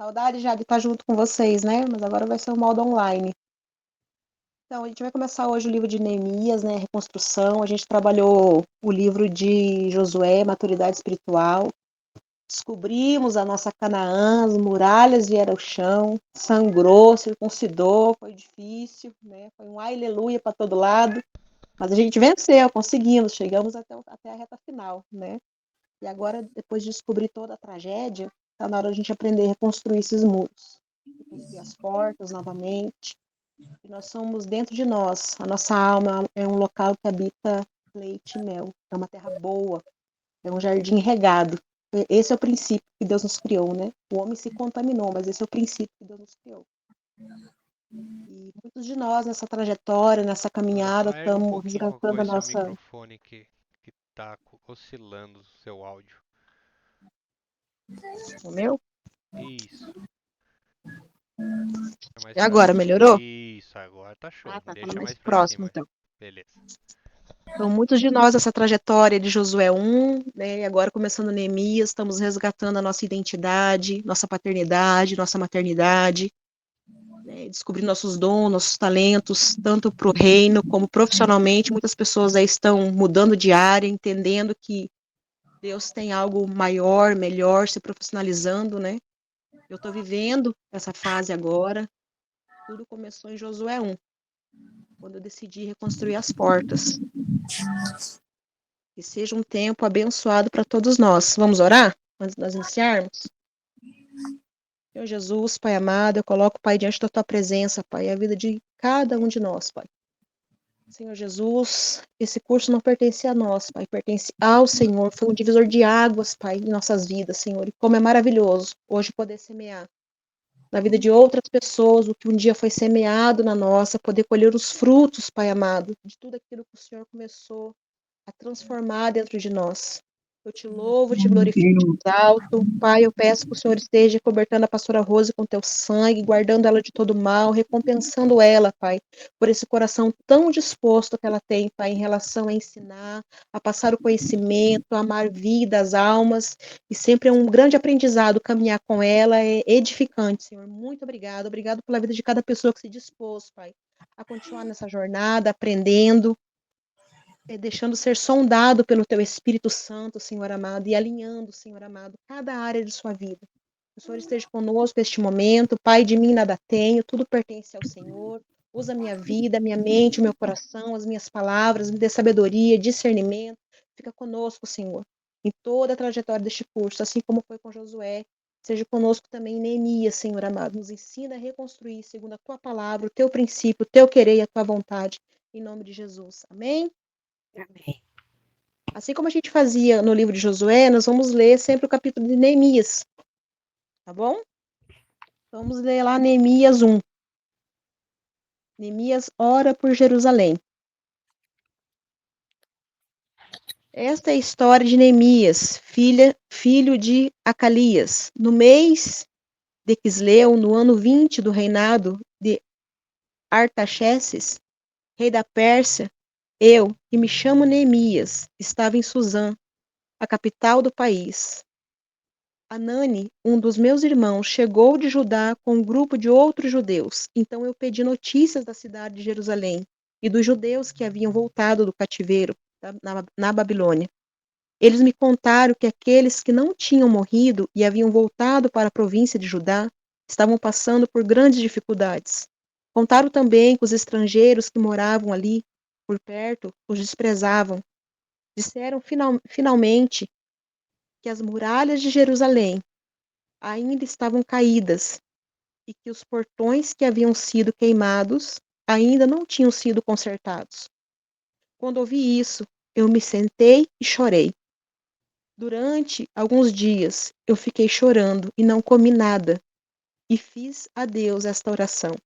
Saudade já de estar junto com vocês, né? Mas agora vai ser o modo online. Então, a gente vai começar hoje o livro de Neemias, né? Reconstrução. A gente trabalhou o livro de Josué, Maturidade Espiritual. Descobrimos a nossa Canaã, as muralhas vieram ao chão, sangrou, circuncidou, foi difícil, né? Foi um aleluia para todo lado. Mas a gente venceu, conseguimos, chegamos até a reta final, né? E agora, depois de descobrir toda a tragédia, está na hora de a gente aprender a reconstruir esses muros, reconstruir as portas novamente. E nós somos dentro de nós. A nossa alma é um local que habita leite e mel. É uma terra boa, é um jardim regado. Esse é o princípio que Deus nos criou, né? O homem se contaminou, mas esse é o princípio que Deus nos criou. E muitos de nós, nessa trajetória, nessa caminhada, Só ergue um estamos pouquinho qualquer resgatando a coisa seu nossa. microfone que tá oscilando o seu áudio. O meu? Isso. É mais E pra agora, cima. melhorou? Isso, agora tá show. Ah, tá. Fala Deixa mais mais pra próximo, cima. então. Beleza. Então, muitos de nós, essa trajetória de Josué 1, né, e agora começando Neemias, estamos resgatando a nossa identidade, nossa paternidade, nossa maternidade, né, descobrindo nossos dons, nossos talentos, tanto para o reino como profissionalmente. Muitas pessoas aí estão mudando de área, entendendo que Deus tem algo maior, melhor, se profissionalizando, né? Eu estou vivendo essa fase agora. Tudo começou em Josué 1, quando eu decidi reconstruir as portas. Que seja um tempo abençoado para todos nós. Vamos orar antes de nós iniciarmos? Senhor Jesus, Pai amado, eu coloco, Pai, diante da tua presença, Pai, a vida de cada um de nós, Pai. Senhor Jesus, esse curso não pertence a nós, Pai, pertence ao Senhor. Foi um divisor de águas, Pai, em nossas vidas, Senhor. E como é maravilhoso hoje poder semear na vida de outras pessoas o que um dia foi semeado na nossa, poder colher os frutos, Pai amado, de tudo aquilo que o Senhor começou a transformar dentro de nós. Eu te louvo, te glorifico, te exalto. Pai, eu peço que o Senhor esteja cobertando a pastora Rose com teu sangue, guardando ela de todo mal, recompensando ela, Pai, por esse coração tão disposto que ela tem, Pai, em relação a ensinar, a passar o conhecimento, a amar vidas, almas, e sempre é um grande aprendizado caminhar com ela, é edificante, Senhor. Muito obrigado. Obrigado pela vida de cada pessoa que se dispôs, Pai, a continuar nessa jornada, aprendendo, deixando ser sondado pelo teu Espírito Santo, Senhor amado, e alinhando, Senhor amado, cada área de sua vida. O Senhor esteja conosco neste momento. Pai, de mim nada tenho, tudo pertence ao Senhor. Usa a minha vida, a minha mente, o meu coração, as minhas palavras, me dê sabedoria, discernimento. Fica conosco, Senhor, em toda a trajetória deste curso, assim como foi com Josué. Seja conosco também em Neemias, Senhor amado. Nos ensina a reconstruir, segundo a tua palavra, o teu princípio, o teu querer e a tua vontade. Em nome de Jesus. Amém? Amém. Assim como a gente fazia no livro de Josué, nós vamos ler sempre o capítulo de Neemias, tá bom? Vamos ler lá Neemias 1. Neemias ora por Jerusalém. Esta é a história de Neemias, filho de Acalias. No mês de Quisleu, no ano 20 do reinado de Artaxerxes, rei da Pérsia, eu, que me chamo Neemias, estava em Suzã, a capital do país. Anani, um dos meus irmãos, chegou de Judá com um grupo de outros judeus. Então eu pedi notícias da cidade de Jerusalém e dos judeus que haviam voltado do cativeiro na Babilônia. Eles me contaram que aqueles que não tinham morrido e haviam voltado para a província de Judá estavam passando por grandes dificuldades. Contaram também que os estrangeiros que moravam ali, por perto, os desprezavam. Disseram finalmente que as muralhas de Jerusalém ainda estavam caídas e que os portões que haviam sido queimados ainda não tinham sido consertados. Quando ouvi isso, eu me sentei e chorei. Durante alguns dias eu fiquei chorando e não comi nada, e fiz a Deus esta oração.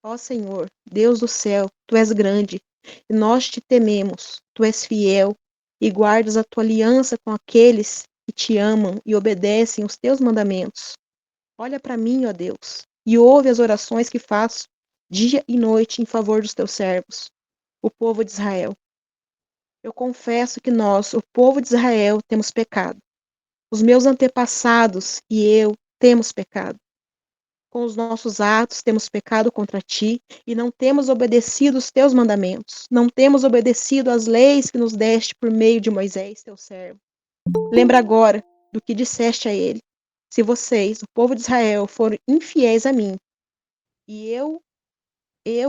Ó Senhor, Deus do céu, tu és grande, e nós te tememos, tu és fiel, e guardas a tua aliança com aqueles que te amam e obedecem os teus mandamentos. Olha para mim, ó Deus, e ouve as orações que faço dia e noite em favor dos teus servos, o povo de Israel. Eu confesso que nós, o povo de Israel, temos pecado. Os meus antepassados e eu temos pecado. Com os nossos atos, temos pecado contra ti e não temos obedecido os teus mandamentos. Não temos obedecido às leis que nos deste por meio de Moisés, teu servo. Lembra agora do que disseste a ele. Se vocês, o povo de Israel, forem infiéis a mim, e eu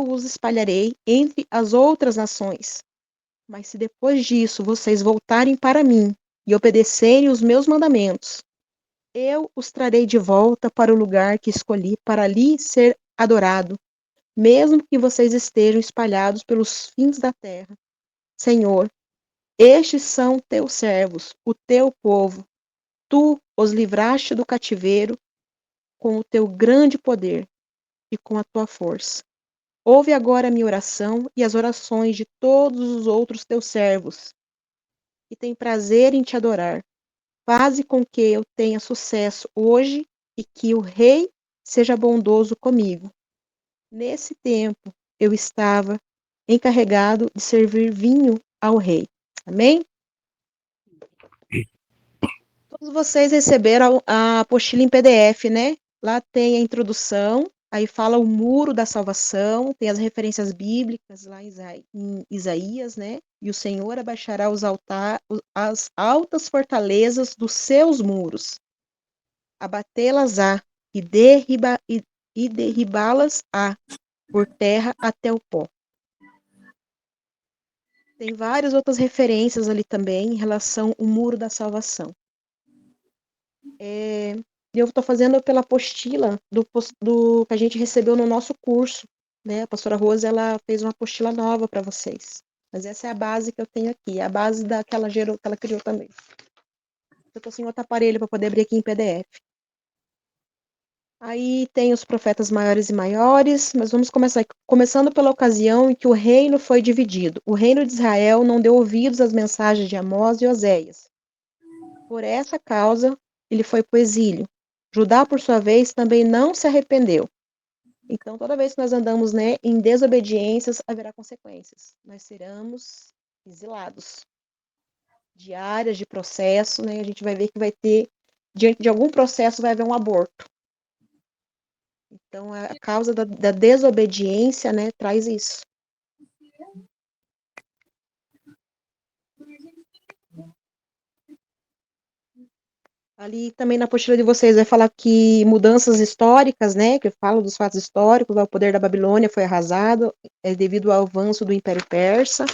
os espalharei entre as outras nações. Mas se depois disso vocês voltarem para mim e obedecerem os meus mandamentos, eu os trarei de volta para o lugar que escolhi para ali ser adorado, mesmo que vocês estejam espalhados pelos fins da terra. Senhor, estes são teus servos, o teu povo. Tu os livraste do cativeiro com o teu grande poder e com a tua força. Ouve agora a minha oração e as orações de todos os outros teus servos, que têm prazer em te adorar. Faze com que eu tenha sucesso hoje e que o rei seja bondoso comigo. Nesse tempo, eu estava encarregado de servir vinho ao rei. Amém? Todos vocês receberam a apostila em PDF, né? Lá tem a introdução, aí fala o muro da salvação, tem as referências bíblicas lá em Isaías, né? E o Senhor abaixará as altas fortalezas dos seus muros, abatê-las-á e derribá-las-á por terra até o pó. Tem várias outras referências ali também em relação ao muro da salvação. Eu estou fazendo pela apostila do que a gente recebeu no nosso curso, né? A pastora Rosa, ela fez uma apostila nova para vocês. Mas essa é a base que eu tenho aqui, é a base que ela criou também. Eu estou sem outro aparelho para poder abrir aqui em PDF. Aí tem os profetas maiores e maiores, mas vamos começar começando pela ocasião em que o reino foi dividido. O reino de Israel não deu ouvidos às mensagens de Amós e Oséias. Por essa causa, ele foi para o exílio. Judá, por sua vez, também não se arrependeu. Então, toda vez que nós andamos, né, em desobediências, haverá consequências. Nós seremos exilados de áreas, de processo, né? A gente vai ver que vai ter, diante de algum processo, vai haver um aborto. Então, a causa da desobediência, né, traz isso. Ali também na apostila de vocês vai falar que mudanças históricas, né, que fala dos fatos históricos, o poder da Babilônia foi arrasado devido ao avanço do Império Persa.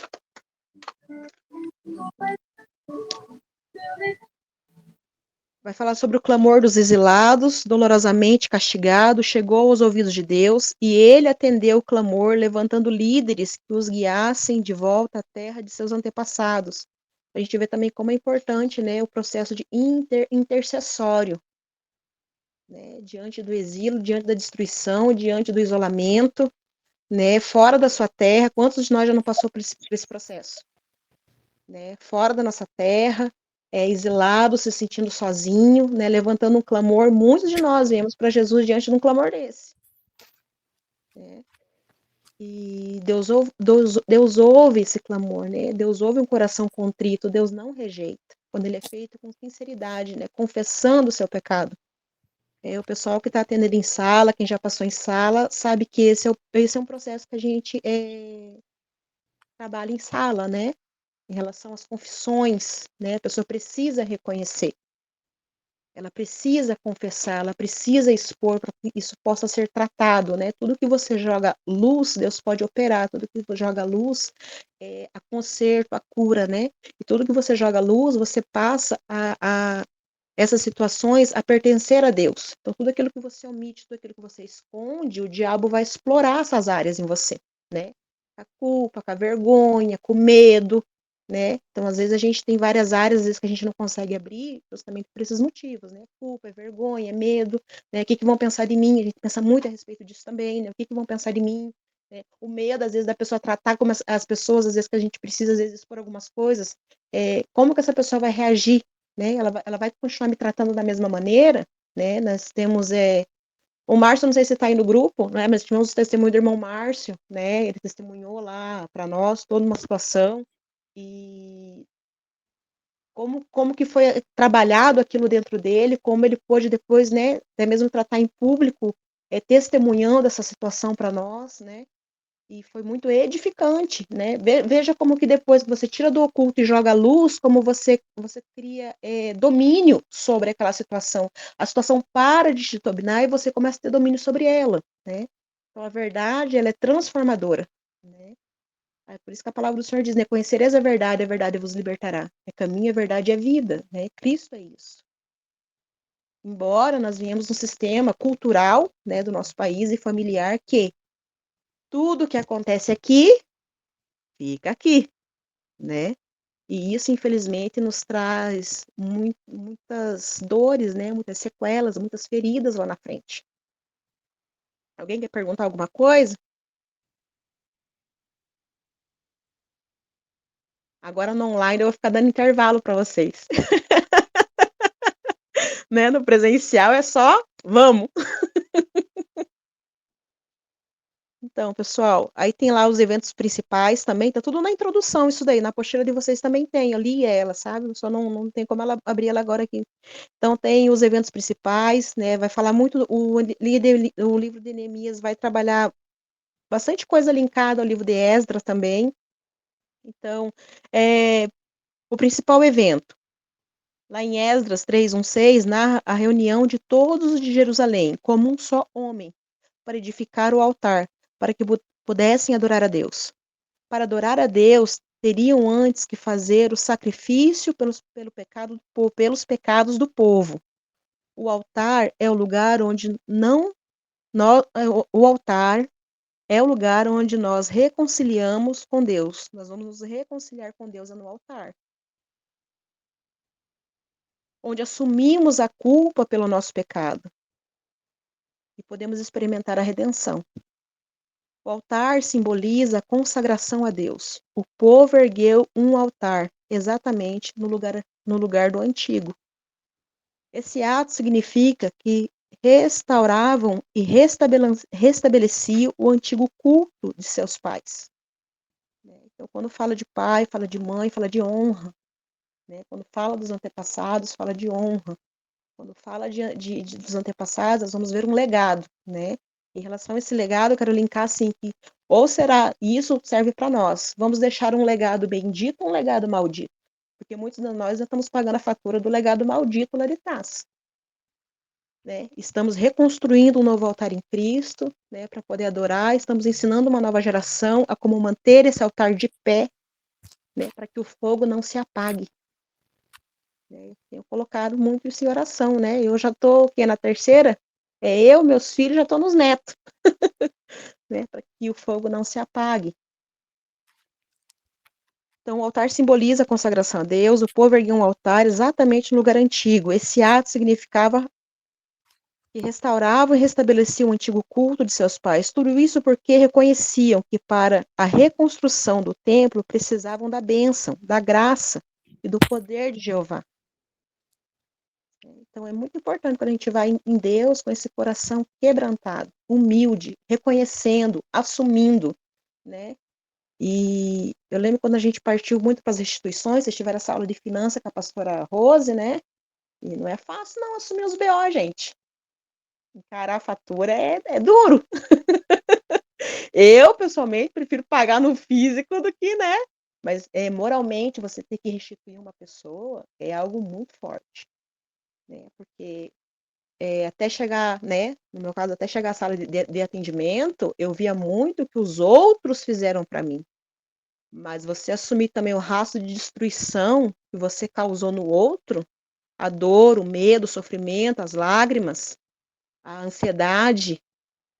Vai falar sobre o clamor dos exilados, dolorosamente castigado, chegou aos ouvidos de Deus, e ele atendeu o clamor, levantando líderes que os guiassem de volta à terra de seus antepassados. A gente vê também como é importante, né, o processo de intercessório, né, diante do exílio, diante da destruição, diante do isolamento, né, fora da sua terra. Quantos de nós já não passou por esse processo? Né, fora da nossa terra, exilado, se sentindo sozinho, né, levantando um clamor. Muitos de nós viemos para Jesus diante de um clamor desse. Né? E Deus ouve esse clamor, né? Deus ouve um coração contrito, Deus não rejeita, quando ele é feito com sinceridade, né? Confessando o seu pecado. O pessoal que está atendendo em sala, quem já passou em sala, sabe que esse é um processo que a gente trabalha em sala, né? Em relação às confissões, né? A pessoa precisa reconhecer, ela precisa confessar, ela precisa expor para que isso possa ser tratado, né? Tudo que você joga luz, Deus pode operar. Tudo que você joga luz, a conserto, a cura, né? E tudo que você joga luz, você passa a essas situações a pertencer a Deus. Então, tudo aquilo que você omite, tudo aquilo que você esconde, o diabo vai explorar essas áreas em você, né? A culpa, com a vergonha, com o medo, né? Então, às vezes a gente tem várias áreas, às vezes que a gente não consegue abrir, justamente por esses motivos, né? Culpa, vergonha, medo, né? O que vão pensar de mim? A gente pensa muito a respeito disso também, né? O que vão pensar de mim? Né? O medo, às vezes, da pessoa tratar como as pessoas, às vezes que a gente precisa, às vezes, expor algumas coisas, como que essa pessoa vai reagir, né? Ela vai continuar me tratando da mesma maneira, né? Nós temos o Márcio, não sei se está aí no grupo, né? Mas tivemos o testemunho do irmão Márcio, né? Ele testemunhou lá para nós toda uma situação. E como que foi trabalhado aquilo dentro dele, como ele pôde depois, né, até mesmo tratar em público, testemunhando essa situação para nós, né? E foi muito edificante, né? Veja como que depois que você tira do oculto e joga a luz, como você cria domínio sobre aquela situação. A situação para de te dominar e você começa a ter domínio sobre ela, né? Então a verdade, ela é transformadora, né? É por isso que a palavra do Senhor diz, né? Conhecereis a verdade vos libertará. É caminho, a verdade é vida, né? Cristo é isso. Embora nós venhamos num sistema cultural, né, do nosso país e familiar que tudo que acontece aqui fica aqui, né? E isso, infelizmente, nos traz muitas dores, né? Muitas sequelas, muitas feridas lá na frente. Alguém quer perguntar alguma coisa? Agora no online eu vou ficar dando intervalo para vocês, né? No presencial é só vamos. Então, pessoal, aí tem lá os eventos principais também, tá tudo na introdução isso daí, na apostila de vocês também tem, eu li ela, sabe? Só não tem como ela abrir ela agora aqui. Então, tem os eventos principais, né? Vai falar muito, o livro de Neemias vai trabalhar bastante coisa linkada ao livro de Esdras também. Então, o principal evento, lá em Esdras 3:1-6, narra a reunião de todos os de Jerusalém, como um só homem, para edificar o altar, para que pudessem adorar a Deus. Para adorar a Deus, teriam antes que fazer o sacrifício pelos pecados do povo. O altar é o lugar onde não o altar é o lugar onde nós reconciliamos com Deus. Nós vamos nos reconciliar com Deus no altar, onde assumimos a culpa pelo nosso pecado e podemos experimentar a redenção. O altar simboliza a consagração a Deus. O povo ergueu um altar exatamente no lugar do antigo. Esse ato significa que restauravam e restabeleciam o antigo culto de seus pais. Então, quando fala de pai, fala de mãe, fala de honra. Né? Quando fala dos antepassados, fala de honra. Quando fala dos antepassados, nós vamos ver um legado, né? Em relação a esse legado, eu quero linkar assim que ou será isso serve para nós? Vamos deixar um legado bendito ou um legado maldito? Porque muitos de nós já estamos pagando a fatura do legado maldito lá de trás. Né? Estamos reconstruindo um novo altar em Cristo, né, para poder adorar. Estamos ensinando uma nova geração a como manter esse altar de pé, né, para que o fogo não se apague. Né? Eu tenho colocado muito isso em oração, né? Eu já estou na terceira, eu, meus filhos, já estou nos netos, né? Para que o fogo não se apague. Então, o altar simboliza a consagração a Deus, o povo erguia um altar exatamente no lugar antigo. Esse ato significava que restauravam e restabeleciam o antigo culto de seus pais. Tudo isso porque reconheciam que para a reconstrução do templo precisavam da bênção, da graça e do poder de Jeová. Então é muito importante quando a gente vai em Deus com esse coração quebrantado, humilde, reconhecendo, assumindo, né? E eu lembro quando a gente partiu muito para as instituições, vocês tiveram essa aula de finança com a pastora Rose, né? E não é fácil não assumir os BO, gente. Encarar a fatura é duro. Eu, pessoalmente, prefiro pagar no físico do que, né? Mas moralmente, você ter que restituir uma pessoa é algo muito forte. Né? Porque até chegar, né? No meu caso, até chegar à sala de atendimento, eu via muito o que os outros fizeram para mim. Mas você assumir também o rastro de destruição que você causou no outro, a dor, o medo, o sofrimento, as lágrimas, a ansiedade,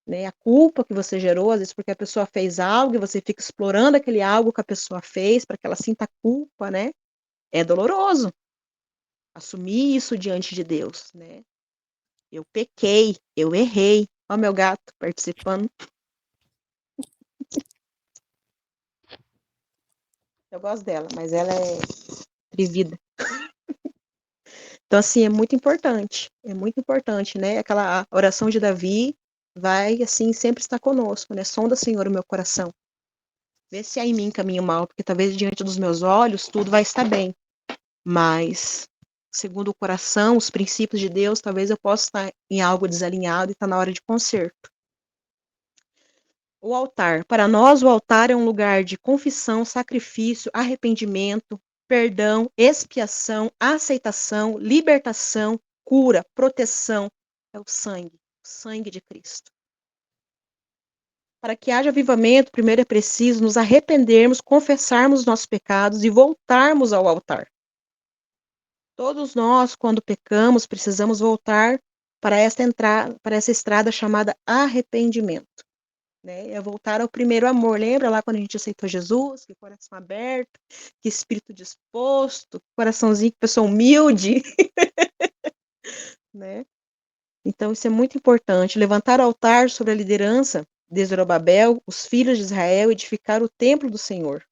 né, a culpa que você gerou, às vezes porque a pessoa fez algo e você fica explorando aquele algo que a pessoa fez para que ela sinta culpa, né? É doloroso assumir isso diante de Deus, né? Eu pequei, eu errei. Ó, meu gato participando. Eu gosto dela, mas ela é trivida. Então, assim, é muito importante, né? Aquela oração de Davi vai, assim, sempre estar conosco, né? Sonda, Senhor, o meu coração. Vê se há em mim caminho mal, porque talvez diante dos meus olhos tudo vai estar bem. mas, segundo o coração, os princípios de Deus, talvez eu possa estar em algo desalinhado e está na hora de conserto. O altar. Para nós, o altar é um lugar de confissão, sacrifício, arrependimento, perdão, expiação, aceitação, libertação, cura, proteção. É o sangue de Cristo. Para que haja avivamento, primeiro é preciso nos arrependermos, confessarmos nossos pecados e voltarmos ao altar. Todos nós, quando pecamos, precisamos voltar para essa estrada chamada arrependimento. Né? É voltar ao primeiro amor. Lembra lá quando a gente aceitou Jesus? Que coração aberto, que espírito disposto, coraçãozinho, que pessoa humilde. Né? Então, isso é muito importante. Levantar o altar sobre a liderança de Zorobabel, os filhos de Israel, edificar o templo do Senhor.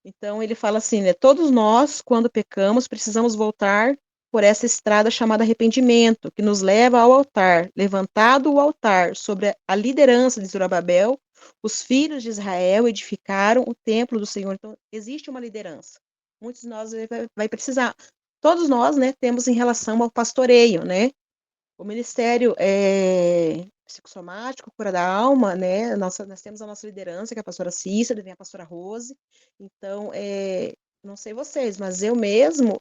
Então, ele fala assim, né? Todos nós, quando pecamos, precisamos voltar por essa estrada chamada arrependimento, que nos leva ao altar. Levantado o altar sobre a liderança de Zorobabel, os filhos de Israel edificaram o templo do Senhor. Então, existe uma liderança. Muitos de nós vai precisar. Todos nós, né, temos em relação ao pastoreio, né? O ministério psicossomático, cura da alma, né? Nós temos a nossa liderança, que é a pastora Cícera, vem a pastora Rose. Então, não sei vocês, mas eu mesmo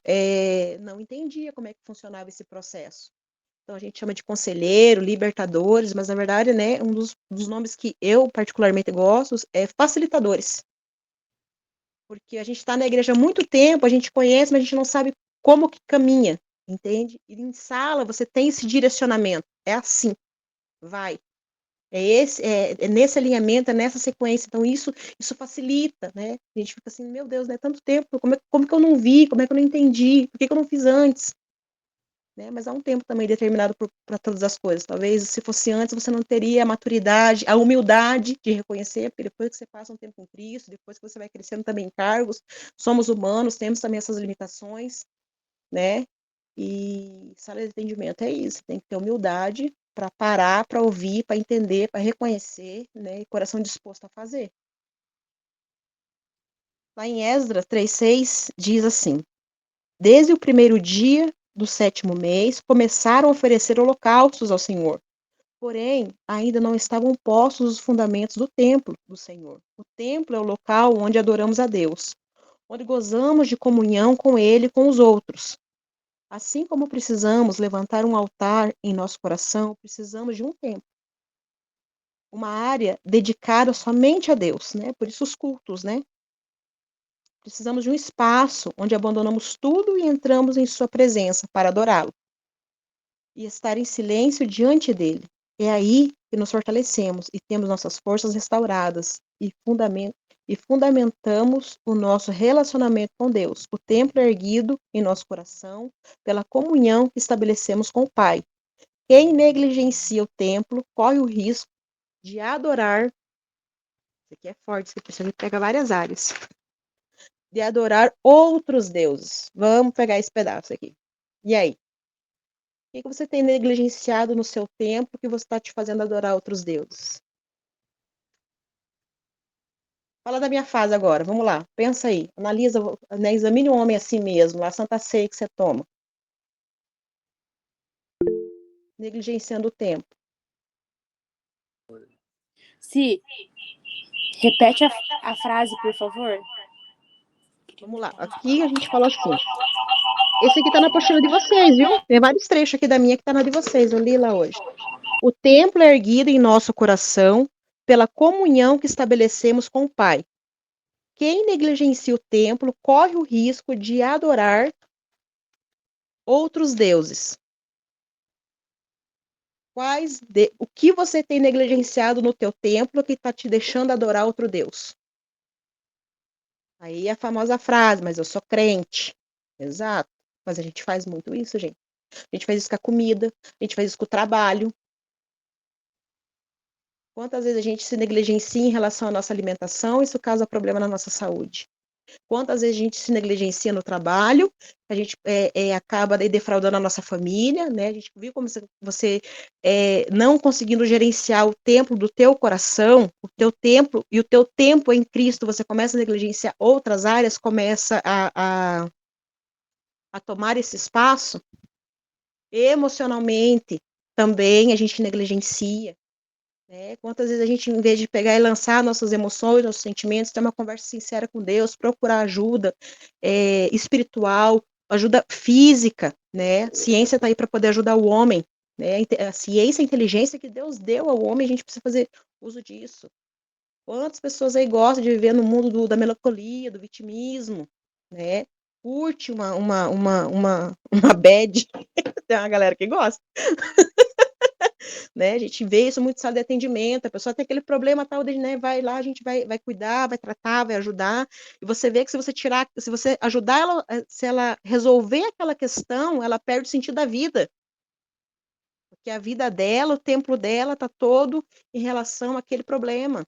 não entendia como é que funcionava esse processo. Então, a gente chama de conselheiro, libertadores, mas na verdade, né, um dos nomes que eu particularmente gosto é facilitadores. Porque a gente está na igreja há muito tempo, a gente conhece, mas a gente não sabe como que caminha, entende? E em sala você tem esse direcionamento, é assim, vai. É nesse alinhamento, é nessa sequência. Então, isso facilita, né? A gente fica assim, meu Deus, né? Tanto tempo, como que eu não vi, como é que eu não entendi, por que eu não fiz antes? Né? Mas há um tempo também determinado para todas as coisas. Talvez, se fosse antes, você não teria a maturidade, a humildade de reconhecer, porque depois que você passa um tempo com Cristo, depois que você vai crescendo também em cargos, somos humanos, temos também essas limitações, né? E sala de atendimento é isso, tem que ter humildade para parar, para ouvir, para entender, para reconhecer, né? E coração disposto a fazer. Lá em Esdras 3:6 diz assim: Desde o primeiro dia do sétimo mês, começaram a oferecer holocaustos ao Senhor. Porém, ainda não estavam postos os fundamentos do templo do Senhor. O templo é o local onde adoramos a Deus, onde gozamos de comunhão com Ele e com os outros. Assim como precisamos levantar um altar em nosso coração, precisamos de um templo, uma área dedicada somente a Deus, né? Por isso os cultos, né? Precisamos de um espaço onde abandonamos tudo e entramos em sua presença para adorá-lo e estar em silêncio diante dele. É aí que nos fortalecemos e temos nossas forças restauradas e fundamentamos o nosso relacionamento com Deus. O templo é erguido em nosso coração pela comunhão que estabelecemos com o Pai. Quem negligencia o templo corre o risco de adorar. Isso aqui é forte, isso aqui precisa pegar várias áreas. De adorar outros deuses. Vamos pegar esse pedaço aqui. E aí? O que você tem negligenciado no seu tempo que você está te fazendo adorar outros deuses? Fala da minha fase agora, vamos lá. Pensa aí, analisa, né, examine o homem assim mesmo, a Santa Ceia que você toma. Negligenciando o tempo. Si, repete a frase, por favor. Vamos lá, aqui a gente fala assim. Esse aqui está na apostila de vocês, viu? Tem vários trechos aqui da minha que está na de vocês, eu li lá hoje. O templo é erguido em nosso coração pela comunhão que estabelecemos com o Pai. Quem negligencia o templo corre o risco de adorar outros deuses. O que você tem negligenciado no teu templo que está te deixando adorar outro Deus? Aí a famosa frase, mas eu sou crente. Exato. Mas a gente faz muito isso, gente. A gente faz isso com a comida, a gente faz isso com o trabalho. Quantas vezes a gente se negligencia em relação à nossa alimentação, isso causa problema na nossa saúde. Quantas vezes a gente se negligencia no trabalho, a gente acaba daí defraudando a nossa família, né? A gente viu como você não conseguindo gerenciar o tempo do teu coração, o teu tempo, e o teu tempo em Cristo, você começa a negligenciar outras áreas, começa a tomar esse espaço. Emocionalmente, também a gente negligencia. Né? Quantas vezes a gente, em vez de pegar e lançar nossas emoções, nossos sentimentos, ter uma conversa sincera com Deus, procurar ajuda espiritual, ajuda física, né? Ciência está aí para poder ajudar o homem, né? A ciência, a inteligência que Deus deu ao homem, a gente precisa fazer uso disso. Quantas pessoas aí gostam de viver no mundo da melancolia, do vitimismo, né? Curte uma bad, tem uma galera que gosta. Né? A gente vê isso muito em sala de atendimento, a pessoa tem aquele problema tal, né? Vai lá, a gente vai cuidar, vai tratar, vai ajudar, e você vê que se você ajudar ela, se ela resolver aquela questão, ela perde o sentido da vida. Porque a vida dela, o tempo dela está todo em relação àquele problema.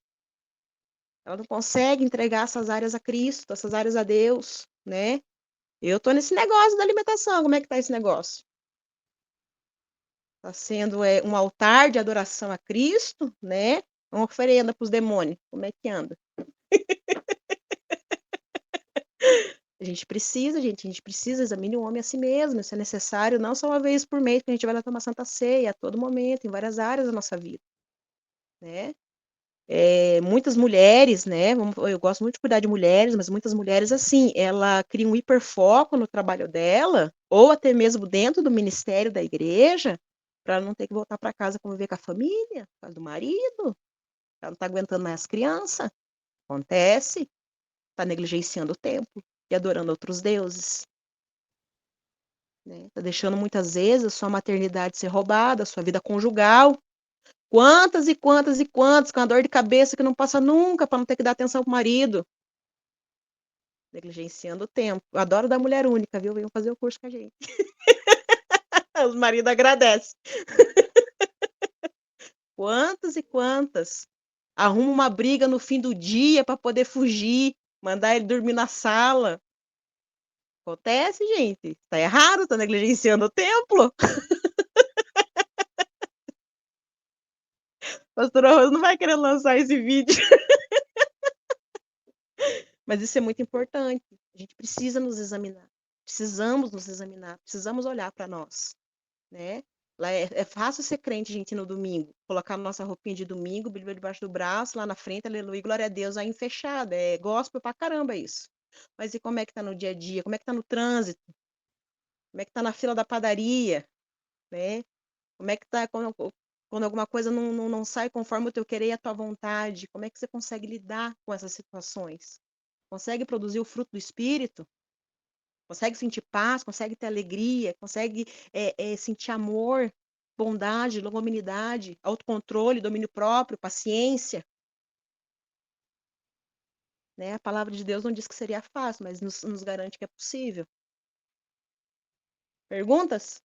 Ela não consegue entregar essas áreas a Cristo, essas áreas a Deus, né? Eu tô nesse negócio da alimentação, como é que tá esse negócio? Está sendo um altar de adoração a Cristo, né? Uma oferenda para os demônios. Como é que anda? A gente precisa examinar o homem a si mesmo. Isso é necessário, não só uma vez por mês que a gente vai lá tomar Santa Ceia, a todo momento, em várias áreas da nossa vida, né? Muitas mulheres, né? Eu gosto muito de cuidar de mulheres, mas muitas mulheres, assim, ela cria um hiperfoco no trabalho dela, ou até mesmo dentro do ministério da igreja, para não ter que voltar para casa conviver com a família, por causa do marido. Ela não está aguentando mais as crianças. Acontece. Está negligenciando o templo e adorando outros deuses. Né? Está deixando muitas vezes a sua maternidade ser roubada, a sua vida conjugal. Quantas e quantas e quantas com a dor de cabeça que não passa nunca para não ter que dar atenção pro marido. Negligenciando o tempo. Eu adoro da mulher única, viu? Venham fazer o curso com a gente. Os maridos agradecem. Quantas e quantas? Arruma uma briga no fim do dia para poder fugir, mandar ele dormir na sala. Acontece, gente. Tá errado, tá negligenciando o templo. Pastora Rosa não vai querer lançar esse vídeo. Mas isso é muito importante. A gente precisa nos examinar. Precisamos nos examinar. Precisamos olhar para nós. Né? Lá é fácil ser crente, gente, no domingo. Colocar nossa roupinha de domingo, Bíblia debaixo do braço, lá na frente, aleluia, glória a Deus, aí fechada. É gospel pra caramba isso. Mas e como é que tá no dia a dia? Como é que tá no trânsito? Como é que tá na fila da padaria? Né? Como é que tá quando alguma coisa não sai conforme o teu querer e a tua vontade? Como é que você consegue lidar com essas situações? Consegue produzir o fruto do Espírito? Consegue sentir paz? Consegue ter alegria? Consegue sentir amor, bondade, longanimidade, autocontrole, domínio próprio, paciência? Né? A palavra de Deus não diz que seria fácil, mas nos garante que é possível. Perguntas?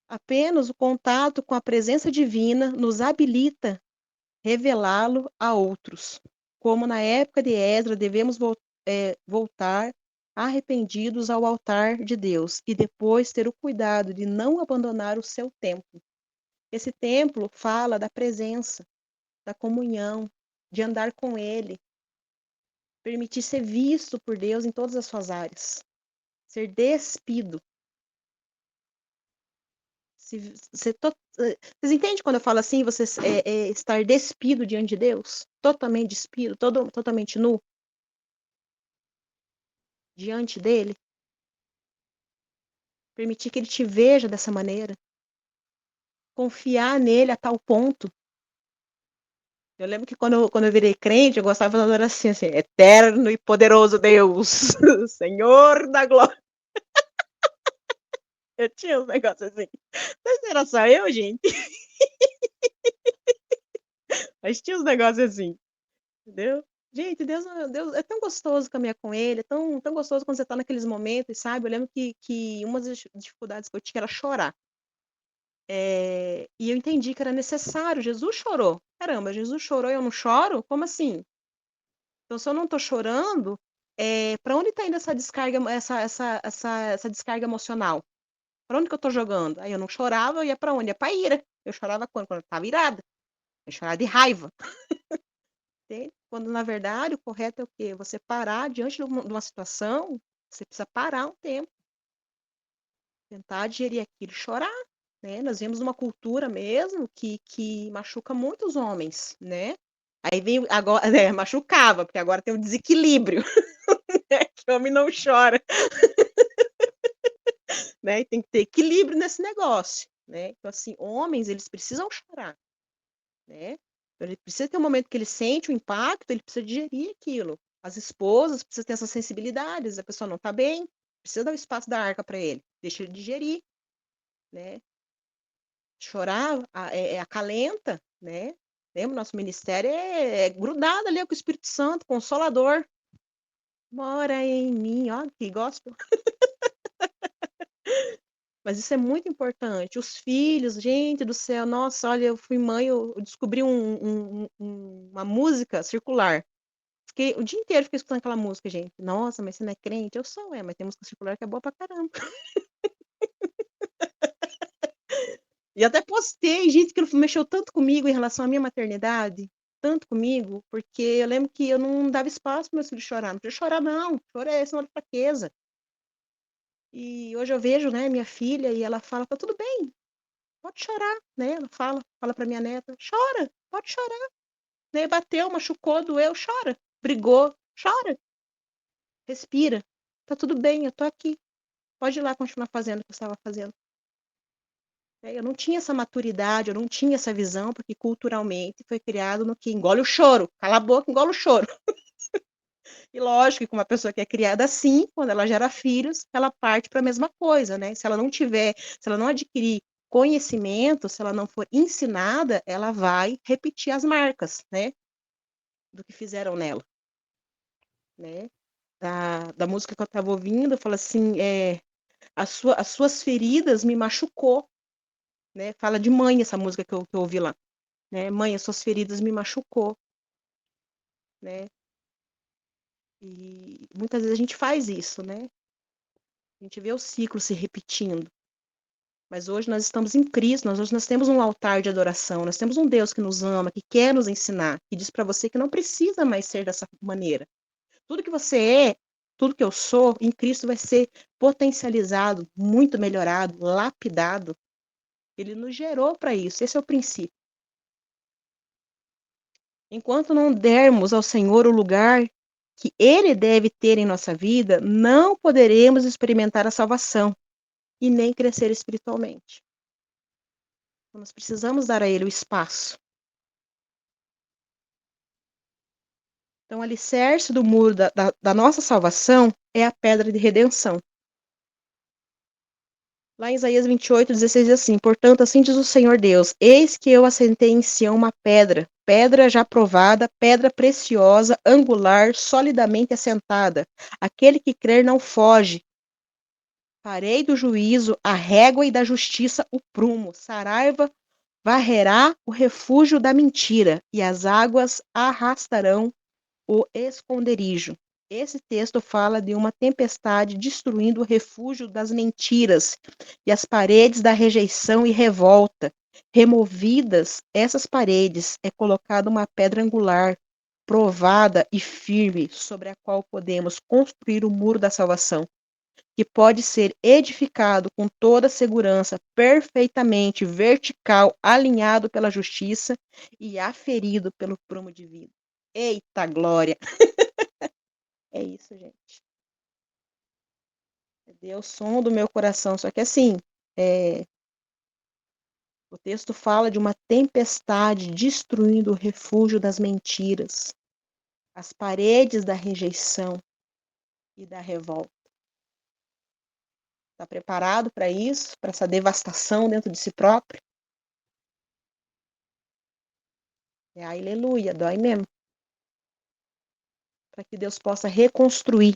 Apenas o contato com a presença divina nos habilita revelá-lo a outros. Como na época de Esdras, devemos voltar arrependidos ao altar de Deus e depois ter o cuidado de não abandonar o seu templo. Esse templo fala da presença, da comunhão, de andar com Ele, permitir ser visto por Deus em todas as suas áreas, ser despido. Vocês entendem quando eu falo assim, você estar despido diante de Deus? Totalmente despido, totalmente nu? Diante dele? Permitir que ele te veja dessa maneira? Confiar nele a tal ponto? Eu lembro que quando eu virei crente, eu gostava de fazer assim, eterno e poderoso Deus, Senhor da glória. Eu tinha uns negócios assim. Não sei se era só eu, gente, mas tinha uns negócios assim. Entendeu? Gente, Deus é tão gostoso caminhar com Ele, é tão gostoso quando você está naqueles momentos, sabe? Eu lembro que uma das dificuldades que eu tinha era chorar. E eu entendi que era necessário. Jesus chorou. Caramba, Jesus chorou e eu não choro? Como assim? Então, se eu não estou chorando, para onde está indo essa descarga, essa descarga emocional? Para onde que eu estou jogando? Aí eu não chorava, eu ia para onde? Ia para ira. Eu chorava quando? Quando eu estava irada. Eu chorava de raiva. Entende? Quando, na verdade, o correto é o quê? Você parar diante de uma situação, você precisa parar um tempo, tentar digerir aquilo, chorar, né? Nós vemos uma cultura mesmo que machuca muito os homens, né? Aí vem agora, machucava, porque agora tem um desequilíbrio, né? Que o homem não chora, né? E tem que ter equilíbrio nesse negócio, né? Então, assim, homens, eles precisam chorar, né? Ele precisa ter um momento que ele sente o impacto, ele precisa digerir aquilo. As esposas precisam ter essas sensibilidades, a pessoa não está bem, precisa dar o espaço da arca para ele, deixa ele digerir, né? Chorar acalenta, né? Lembra, nosso ministério é grudado ali com o Espírito Santo, consolador. Mora em mim, ó, que gospel. Mas isso é muito importante. Os filhos, gente do céu, nossa, olha, eu fui mãe, eu descobri uma música circular. Fiquei, o dia inteiro fiquei escutando aquela música, gente. Nossa, mas você não é crente? Eu sou, mas tem música circular que é boa pra caramba. E até postei, gente, que mexeu tanto comigo em relação à minha maternidade, tanto comigo, porque eu lembro que eu não dava espaço para meus filhos chorar. Não podia chorar, não. Chorar é sinal de fraqueza. E hoje eu vejo, né, minha filha, e ela fala, tá tudo bem, pode chorar, né? Ela fala pra minha neta, chora, pode chorar. Né? Bateu, machucou, doeu, chora. Brigou, chora. Respira. Tá tudo bem, eu tô aqui. Pode ir lá continuar fazendo o que você estava fazendo. Eu não tinha essa maturidade, eu não tinha essa visão, porque culturalmente foi criado no que engole o choro. Cala a boca, engole o choro. E lógico que com uma pessoa que é criada assim, quando ela gera filhos, ela parte para a mesma coisa, né? Se ela não tiver, se ela não adquirir conhecimento, se ela não for ensinada, ela vai repetir as marcas, né? Do que fizeram nela, né? Da música que eu estava ouvindo, fala assim, as suas feridas me machucou, né? Fala de mãe essa música que eu ouvi lá, né? Mãe, as suas feridas me machucou, né? E muitas vezes a gente faz isso, né? A gente vê o ciclo se repetindo. Mas hoje nós estamos em Cristo, hoje nós temos um altar de adoração, nós temos um Deus que nos ama, que quer nos ensinar, que diz para você que não precisa mais ser dessa maneira. Tudo que você é, tudo que eu sou, em Cristo vai ser potencializado, muito melhorado, lapidado. Ele nos gerou para isso, esse é o princípio. Enquanto não dermos ao Senhor o lugar que Ele deve ter em nossa vida, não poderemos experimentar a salvação e nem crescer espiritualmente. Então, nós precisamos dar a Ele o espaço. Então, o alicerce do muro da nossa salvação é a pedra de redenção. Lá em Isaías 28:16 diz assim: Portanto, assim diz o Senhor Deus: Eis que eu assentei em Sião uma pedra, pedra já provada, pedra preciosa, angular, solidamente assentada. Aquele que crer não foge. Farei do juízo a régua e da justiça o prumo. Saraiva varrerá o refúgio da mentira, e as águas arrastarão o esconderijo. Esse texto fala de uma tempestade destruindo o refúgio das mentiras e as paredes da rejeição e revolta. Removidas essas paredes, é colocada uma pedra angular, provada e firme, sobre a qual podemos construir o muro da salvação, que pode ser edificado com toda segurança, perfeitamente vertical, alinhado pela justiça e aferido pelo prumo de vida. Eita glória! É isso, gente. É o som do meu coração. Só que assim, o texto fala de uma tempestade destruindo o refúgio das mentiras, as paredes da rejeição e da revolta. Está preparado para isso, para essa devastação dentro de si próprio? Aleluia, dói mesmo. Para que Deus possa reconstruir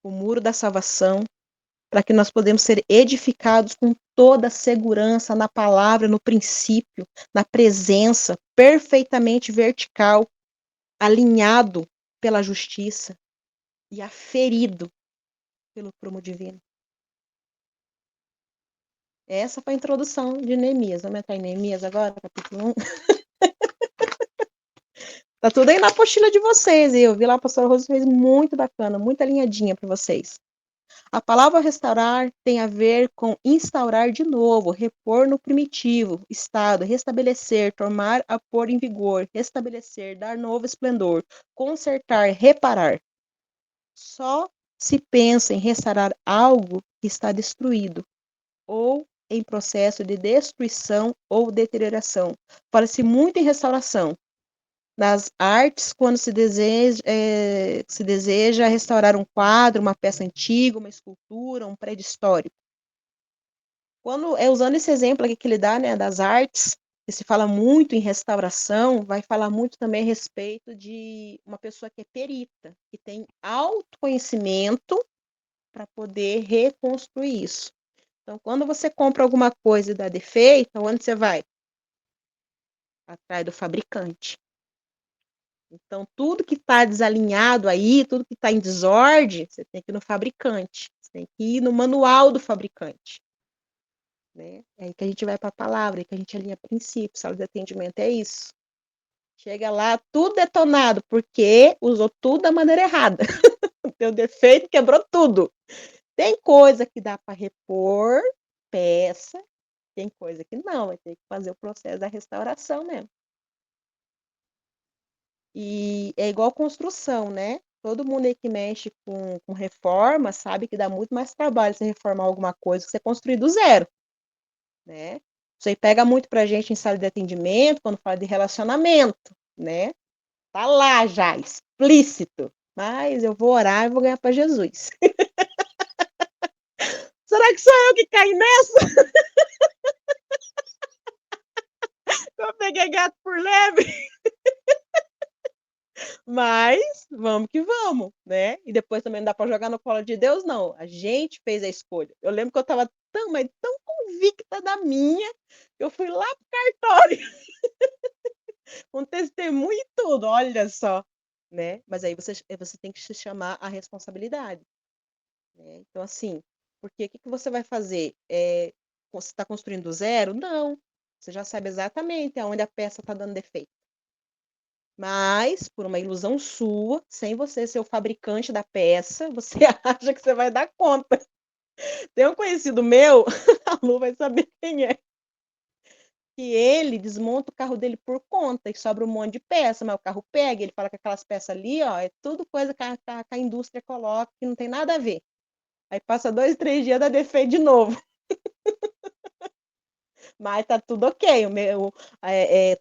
o muro da salvação, para que nós podemos ser edificados com toda a segurança na palavra, no princípio, na presença, perfeitamente vertical, alinhado pela justiça e aferido pelo prumo divino. Essa foi a introdução de Neemias. Vamos entrar em Neemias agora, capítulo 1. Tá tudo aí na apostila de vocês. Eu vi lá, a pastora Rosa fez muito bacana, muito alinhadinha para vocês. A palavra restaurar tem a ver com instaurar de novo, repor no primitivo estado, restabelecer, tornar a pôr em vigor, restabelecer, dar novo esplendor, consertar, reparar. Só se pensa em restaurar algo que está destruído ou em processo de destruição ou deterioração. Fala-se muito em restauração. Nas artes, quando se deseja restaurar um quadro, uma peça antiga, uma escultura, um prédio histórico. Quando usando esse exemplo aqui que ele dá, né, das artes, que se fala muito em restauração, vai falar muito também a respeito de uma pessoa que é perita, que tem autoconhecimento para poder reconstruir isso. Então, quando você compra alguma coisa e dá defeito, onde você vai? Atrás do fabricante. Então, tudo que está desalinhado aí, tudo que está em desordem, você tem que ir no fabricante. Você tem que ir no manual do fabricante. Né? É aí que a gente vai para a palavra, é aí que a gente alinha princípios. Sala de atendimento é isso. Chega lá, tudo detonado, porque usou tudo da maneira errada. Deu defeito, quebrou tudo. Tem coisa que dá para repor, peça, tem coisa que não, vai ter que fazer o processo da restauração mesmo. E é igual construção, né? Todo mundo aí que mexe com reforma sabe que dá muito mais trabalho você reformar alguma coisa que você construir do zero, né? Isso aí pega muito pra gente em sala de atendimento, quando fala de relacionamento, né? Tá lá já, explícito. Mas eu vou orar e vou ganhar para Jesus. Será que sou eu que caí nessa? Eu peguei gato por leve. Mas vamos que vamos, né? E depois também não dá para jogar no colo de Deus, não. A gente fez a escolha. Eu lembro que eu estava tão, mas tão convicta da minha, que eu fui lá pro cartório, com testemunho e tudo, olha só, né? Mas aí você tem que se chamar a responsabilidade, né? Então, assim, porque o que você vai fazer? Você está construindo do zero? Não. Você já sabe exatamente aonde a peça está dando defeito. Mas, por uma ilusão sua, sem você ser o fabricante da peça, você acha que você vai dar conta. Tem um conhecido meu, a Lu vai saber quem é, que ele desmonta o carro dele por conta e sobra um monte de peça, mas o carro pega, ele fala que aquelas peças ali, ó, é tudo coisa que a indústria coloca, que não tem nada a ver. Aí passa 2, 3 dias, dá defeito de novo. Mas tá tudo ok.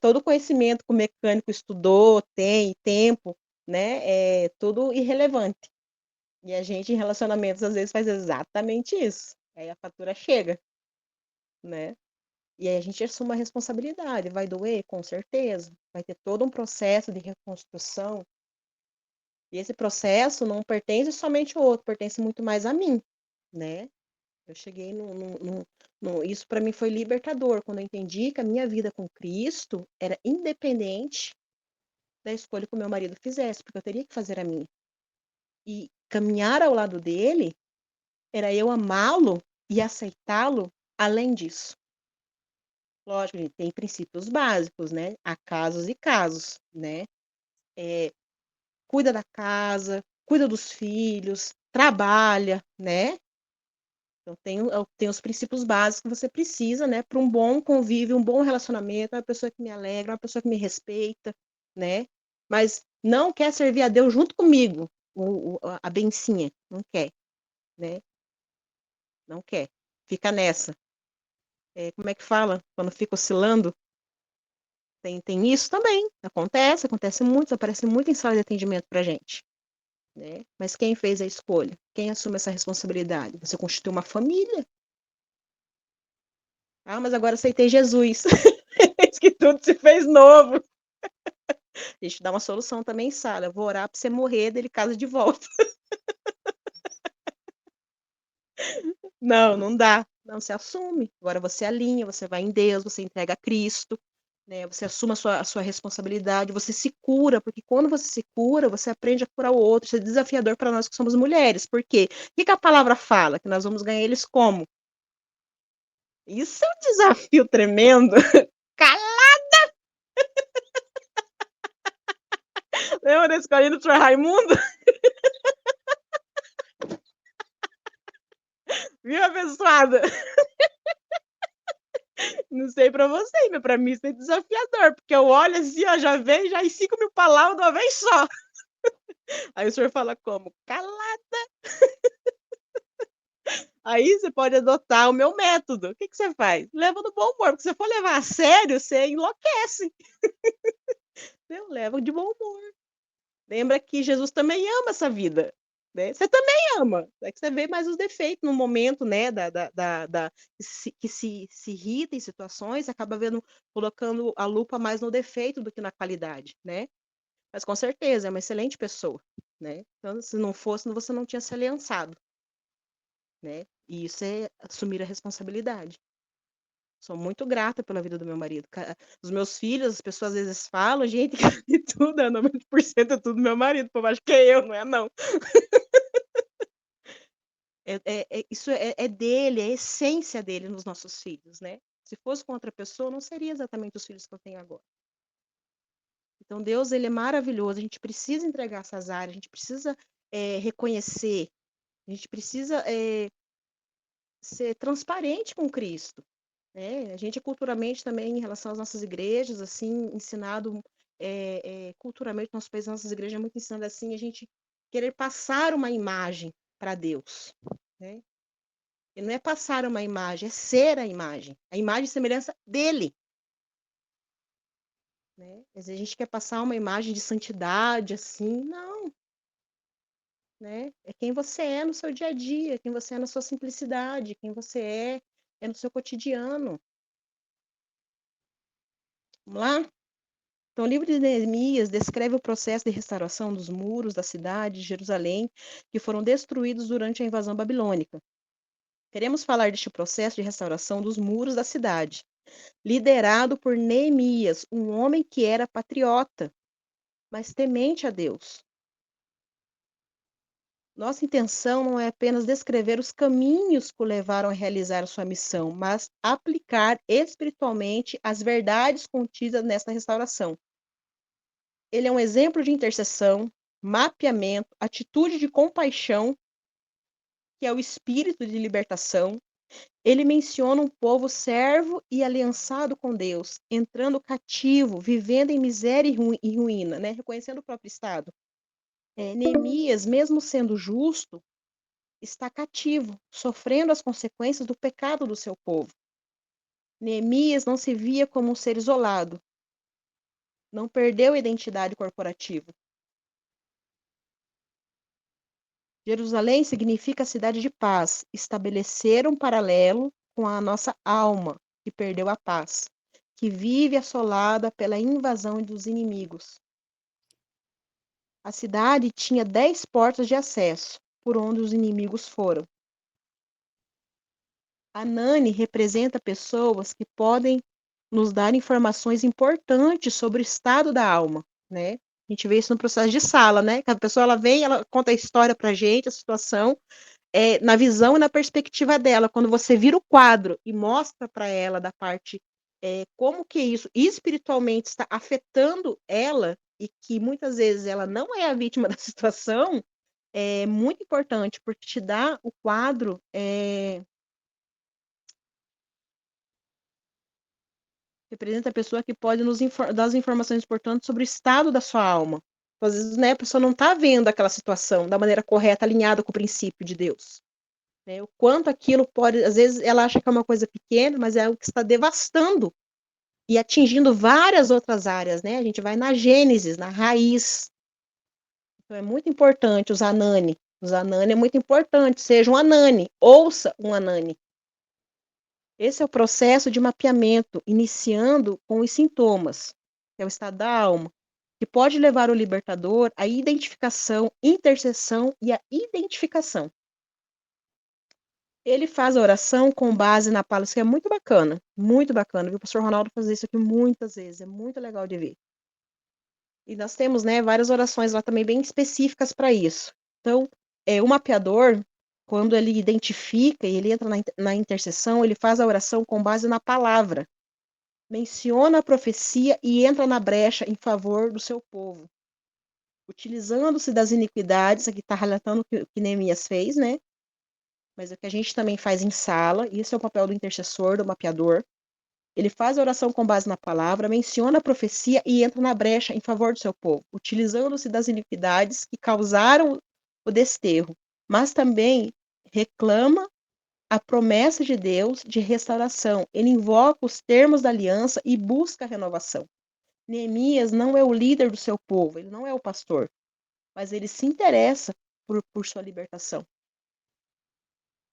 Todo conhecimento que o mecânico estudou, tem, tempo, né? É tudo irrelevante. E a gente, em relacionamentos, às vezes faz exatamente isso. Aí a fatura chega, né? E aí a gente assume a responsabilidade. Vai doer? Com certeza. Vai ter todo um processo de reconstrução. E esse processo não pertence somente ao outro, pertence muito mais a mim, né? Eu cheguei isso para mim foi libertador, quando eu entendi que a minha vida com Cristo era independente da escolha que o meu marido fizesse, porque eu teria que fazer a minha. E caminhar ao lado dele era eu amá-lo e aceitá-lo além disso. Lógico, a gente tem princípios básicos, né? Há casos e casos, né? Cuida da casa, cuida dos filhos, trabalha, né? Então, tem os princípios básicos que você precisa, né, para um bom convívio, um bom relacionamento, uma pessoa que me alegra, uma pessoa que me respeita, né? Mas não quer servir a Deus junto comigo, a bencinha, não quer, né? Não quer. Fica nessa. Como é que fala? Quando fica oscilando? Tem isso também. Acontece muito, aparece muito em sala de atendimento pra gente. Né? Mas quem fez a escolha? Quem assume essa responsabilidade? Você constitui uma família. Ah, mas agora aceitei Jesus. Diz que tudo se fez novo. A gente dá uma solução também em sala. Eu vou orar para você morrer, dele casa de volta. Não, não dá. Não se assume. Agora você alinha, você vai em Deus, você entrega a Cristo, né? Você assume a sua responsabilidade, você se cura, porque quando você se cura, você aprende a curar o outro. Isso é desafiador para nós que somos mulheres. Por quê? O que a palavra fala? Que nós vamos ganhar eles como? Isso é um desafio tremendo. Cala! Lembra da escolinha do Sr. Raimundo? Viu, abençoada? Não sei pra você, mas pra mim isso é desafiador, porque eu olho assim, ó, já vem, já em 5.000 palavras de uma vez só. Aí o senhor fala como? Calada. Aí você pode adotar o meu método. O que você faz? Leva no bom humor, porque se você for levar a sério, você enlouquece. Eu levo de bom humor. Lembra que Jesus também ama essa vida. Né? Você também ama. É que você vê mais os defeitos no momento, né? Que se irrita em situações, acaba vendo, colocando a lupa mais no defeito do que na qualidade, né? Mas com certeza é uma excelente pessoa, né? Então, se não fosse, você não tinha se aliançado, né? E isso é assumir a responsabilidade. Sou muito grata pela vida do meu marido. Os meus filhos, as pessoas às vezes falam, gente, que tudo, 90% é tudo meu marido. Pô, acho que é eu, não é não. Isso é dele, é a essência dele nos nossos filhos, né? Se fosse com outra pessoa, não seria exatamente os filhos que eu tenho agora. Então, Deus, ele é maravilhoso. A gente precisa entregar essas áreas, a gente precisa reconhecer, a gente precisa ser transparente com Cristo. Né? A gente culturalmente também, em relação às nossas igrejas, assim, ensinado culturalmente, nosso país, nossas igrejas é muito ensinado assim, a gente querer passar uma imagem para Deus. Né? E não é passar uma imagem, é ser a imagem e semelhança dele. Né? Às vezes a gente quer passar uma imagem de santidade, assim, não. Né? É quem você é no seu dia a dia, quem você é na sua simplicidade, quem você é no seu cotidiano. Vamos lá? Então, o livro de Neemias descreve o processo de restauração dos muros da cidade de Jerusalém, que foram destruídos durante a invasão babilônica. Queremos falar deste processo de restauração dos muros da cidade, liderado por Neemias, um homem que era patriota, mas temente a Deus. Nossa intenção não é apenas descrever os caminhos que o levaram a realizar a sua missão, mas aplicar espiritualmente as verdades contidas nesta restauração. Ele é um exemplo de intercessão, mapeamento, atitude de compaixão, que é o espírito de libertação. Ele menciona um povo servo e aliançado com Deus, entrando cativo, vivendo em miséria e ruína, né? Reconhecendo o próprio estado. Neemias, mesmo sendo justo, está cativo, sofrendo as consequências do pecado do seu povo. Neemias não se via como um ser isolado, não perdeu a identidade corporativa. Jerusalém significa cidade de paz, estabelecer um paralelo com a nossa alma, que perdeu a paz, que vive assolada pela invasão dos inimigos. A cidade tinha 10 portas de acesso, por onde os inimigos foram. A Nani representa pessoas que podem nos dar informações importantes sobre o estado da alma, né? A gente vê isso no processo de sala, né? Que a pessoa ela vem, ela conta a história pra gente, a situação, na visão e na perspectiva dela. Quando você vira o quadro e mostra para ela da parte como que isso espiritualmente está afetando ela e que muitas vezes ela não é a vítima da situação, é muito importante, porque te dá o quadro representa a pessoa que pode nos dar as informações importantes sobre o estado da sua alma. Então, às vezes, né, a pessoa não está vendo aquela situação da maneira correta, alinhada com o princípio de Deus. Né? O quanto aquilo pode, às vezes, ela acha que é uma coisa pequena, mas é algo que está devastando e atingindo várias outras áreas. Né? A gente vai na gênese, na raiz. Então, é muito importante os Anani. Os Anani é muito importante. Seja um Anani, ouça um Anani. Esse é o processo de mapeamento, iniciando com os sintomas, que é o estado da alma, que pode levar o libertador à identificação, intercessão e à identificação. Ele faz a oração com base na palavra, isso que é muito bacana, viu? O pastor Ronaldo faz isso aqui muitas vezes, é muito legal de ver. E nós temos, né, várias orações lá também bem específicas para isso. Então, o mapeador, quando ele identifica e ele entra na intercessão, ele faz a oração com base na palavra, menciona a profecia e entra na brecha em favor do seu povo, utilizando-se das iniquidades, aqui está relatando o que Neemias fez, né? Mas é o que a gente também faz em sala, isso é o papel do intercessor, do mapeador. Ele faz a oração com base na palavra, menciona a profecia e entra na brecha em favor do seu povo, utilizando-se das iniquidades que causaram o desterro, mas também reclama a promessa de Deus de restauração. Ele invoca os termos da aliança e busca a renovação. Neemias não é o líder do seu povo, ele não é o pastor, mas ele se interessa por sua libertação.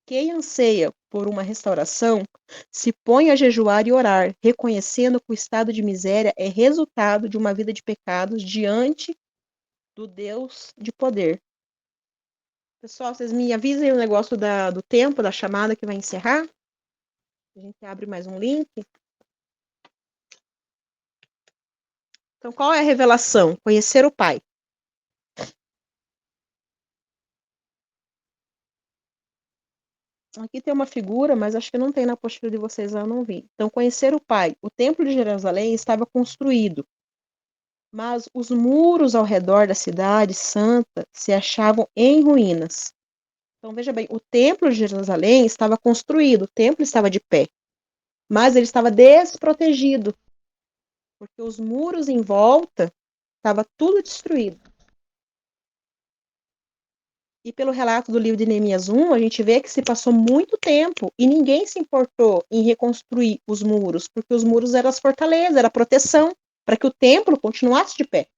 Quem anseia por uma restauração se põe a jejuar e orar, reconhecendo que o estado de miséria é resultado de uma vida de pecados diante do Deus de poder. Pessoal, vocês me avisem o negócio do tempo, da chamada que vai encerrar? A gente abre mais um link. Então, qual é a revelação? Conhecer o Pai. Aqui tem uma figura, mas acho que não tem na apostila de vocês, eu não vi. Então, conhecer o Pai. O Templo de Jerusalém estava construído, mas os muros ao redor da cidade santa se achavam em ruínas. Então, veja bem, o Templo de Jerusalém estava construído, o templo estava de pé, mas ele estava desprotegido, porque os muros em volta estava tudo destruído. E pelo relato do livro de Neemias 1, a gente vê que se passou muito tempo e ninguém se importou em reconstruir os muros, porque os muros eram as fortalezas, era a proteção, para que o templo continuasse de pé.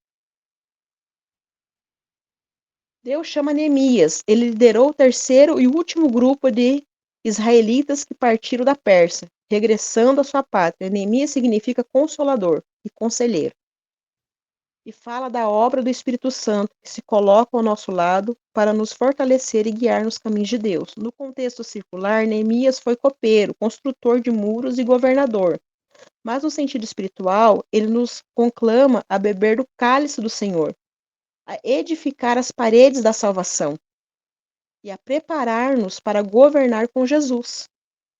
Deus chama Neemias, ele liderou o terceiro e último grupo de israelitas que partiram da Pérsia, regressando à sua pátria. Neemias significa consolador e conselheiro. E fala da obra do Espírito Santo, que se coloca ao nosso lado para nos fortalecer e guiar nos caminhos de Deus. No contexto circular, Neemias foi copeiro, construtor de muros e governador. Mas no sentido espiritual, ele nos conclama a beber do cálice do Senhor, a edificar as paredes da salvação e a preparar-nos para governar com Jesus.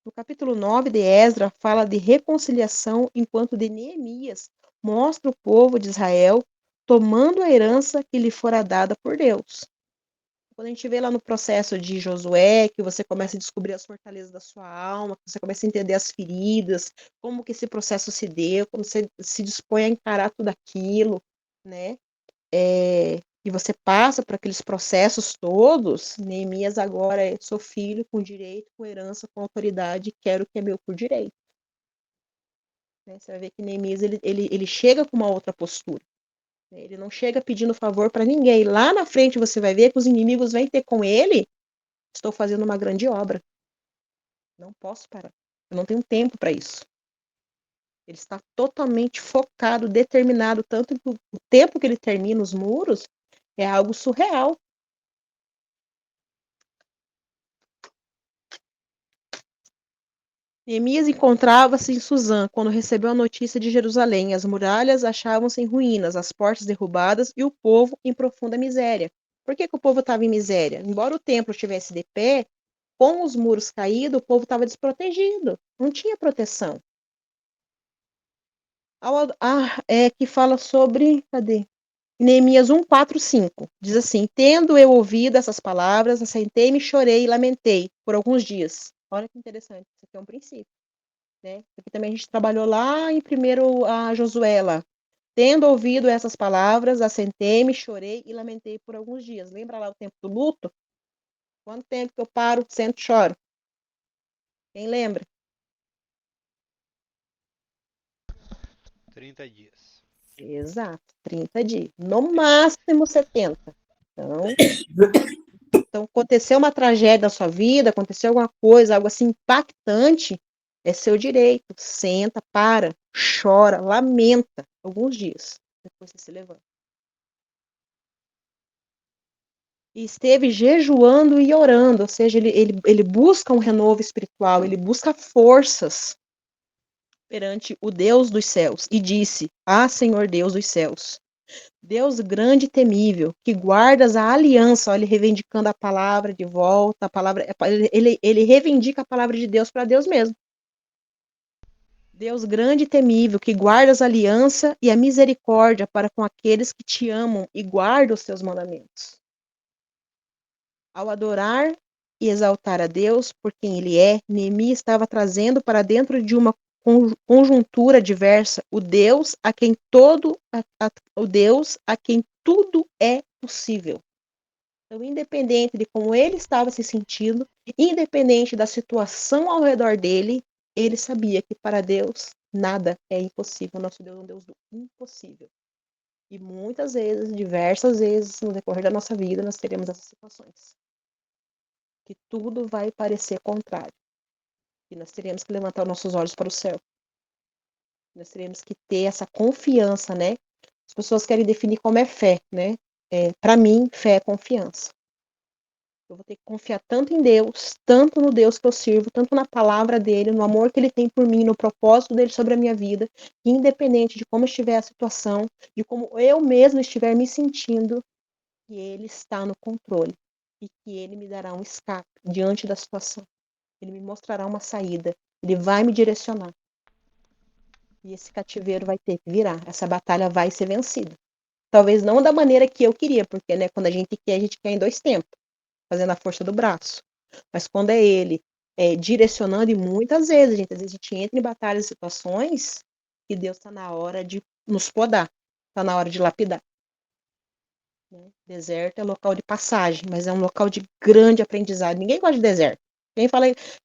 No capítulo 9 de Esdra, fala de reconciliação, enquanto de Neemias mostra o povo de Israel tomando a herança que lhe fora dada por Deus. Quando a gente vê lá no processo de Josué, que você começa a descobrir as fortalezas da sua alma, que você começa a entender as feridas, como que esse processo se deu, como você se dispõe a encarar tudo aquilo, né? E você passa por aqueles processos todos, Neemias agora sou filho com direito, com herança, com autoridade, quero o que é meu por direito. Né? Você vai ver que Neemias ele chega com uma outra postura. Né? Ele não chega pedindo favor para ninguém. Lá na frente você vai ver que os inimigos vêm ter com ele, estou fazendo uma grande obra. Não posso parar. Eu não tenho tempo para isso. Ele está totalmente focado, determinado, tanto que o tempo que ele termina os muros é algo surreal. Neemias encontrava-se em Suzã quando recebeu a notícia de Jerusalém. As muralhas achavam-se em ruínas, as portas derrubadas e o povo em profunda miséria. Por que o povo estava em miséria? Embora o templo estivesse de pé, com os muros caídos, o povo estava desprotegido, não tinha proteção. Que fala sobre, cadê? Neemias 1, 4, 5. Diz assim: Tendo eu ouvido essas palavras, assentei-me, chorei e lamentei por alguns dias. Olha que interessante, isso aqui é um princípio. Né? Aqui também a gente trabalhou lá em primeiro a Josué lá. Tendo ouvido essas palavras, assentei-me, chorei e lamentei por alguns dias. Lembra lá o tempo do luto? Quanto tempo que eu paro, sento e choro? Quem lembra? 30 dias. Exato, 30 dias. No máximo 70. Então, aconteceu uma tragédia na sua vida, aconteceu alguma coisa, algo assim impactante, é seu direito. Senta, para, chora, lamenta alguns dias. Depois você se levanta. e esteve jejuando e orando, ou seja, ele busca um renovo espiritual, ele busca forças perante o Deus dos céus, e disse: Ah, Senhor Deus dos céus, Deus grande e temível, que guardas a aliança, olha, ele reivindicando a palavra de volta, a palavra, ele reivindica a palavra de Deus para Deus mesmo. Deus grande e temível, que guardas a aliança e a misericórdia para com aqueles que te amam e guardam os teus mandamentos. Ao adorar e exaltar a Deus por quem ele é, Neemias estava trazendo para dentro de uma conjuntura diversa o Deus a quem o Deus a quem tudo é possível. Então, independente de como ele estava se sentindo, independente da situação ao redor dele, ele sabia que para Deus nada é impossível. Nosso Deus é um Deus do impossível. E muitas vezes, diversas vezes, no decorrer da nossa vida, nós teremos essas situações. Que tudo vai parecer contrário. E nós teremos que levantar nossos olhos para o céu. Nós teremos que ter essa confiança, né? As pessoas querem definir como é fé, né? Para mim, fé é confiança. Eu vou ter que confiar tanto em Deus, tanto no Deus que eu sirvo, tanto na palavra dele, no amor que ele tem por mim, no propósito dele sobre a minha vida, que independente de como estiver a situação, de como eu mesmo estiver me sentindo, que ele está no controle e que ele me dará um escape diante da situação. Ele me mostrará uma saída, ele vai me direcionar. E esse cativeiro vai ter que virar, essa batalha vai ser vencida. Talvez não da maneira que eu queria, porque né, quando a gente quer em dois tempos, fazendo a força do braço. Mas quando é ele direcionando, e muitas vezes, às vezes a gente entra em batalhas e situações que Deus está na hora de nos podar, está na hora de lapidar. Né? Deserto é local de passagem, mas é um local de grande aprendizado. Ninguém gosta de deserto.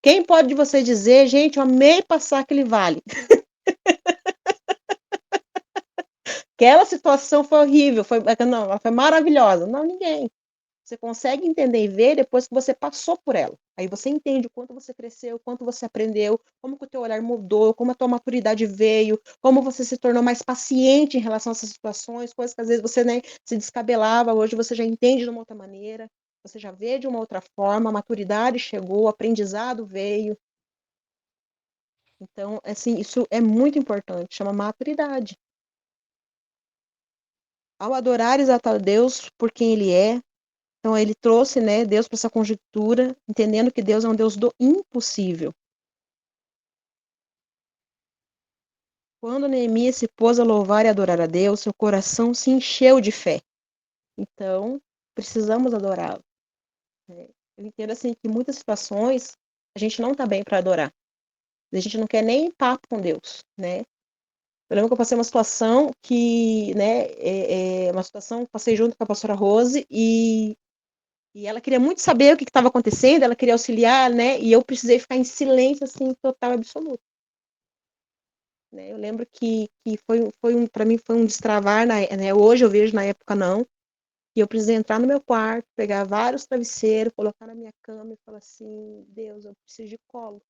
Quem pode de vocês dizer, gente, eu amei passar aquele vale? Aquela situação foi horrível, não, ela foi maravilhosa. Não, ninguém. Você consegue entender e ver depois que você passou por ela. Aí você entende o quanto você cresceu, o quanto você aprendeu, como que o teu olhar mudou, como a tua maturidade veio, como você se tornou mais paciente em relação a essas situações, coisas que às vezes você né, se descabelava, hoje você já entende de uma outra maneira, você já vê de uma outra forma, a maturidade chegou, o aprendizado veio. Então, assim, isso é muito importante, chama maturidade. Ao adorar e exaltar Deus por quem Ele é, então ele trouxe, né, Deus para essa conjuntura, entendendo que Deus é um Deus do impossível. Quando Neemias se pôs a louvar e adorar a Deus, seu coração se encheu de fé. Então, precisamos adorá-lo. Eu entendo assim que em muitas situações a gente não está bem para adorar. A gente não quer nem papo com Deus, né? Eu lembro que eu passei uma situação que, né, uma situação que passei junto com a pastora Rose e ela queria muito saber o que estava acontecendo, ela queria auxiliar, né? E eu precisei ficar em silêncio, assim, total, absoluto. Né? Eu lembro que para mim foi um destravar, né? Hoje eu vejo, na época não. E eu precisei entrar no meu quarto, pegar vários travesseiros, colocar na minha cama e falar assim, Deus, eu preciso de colo.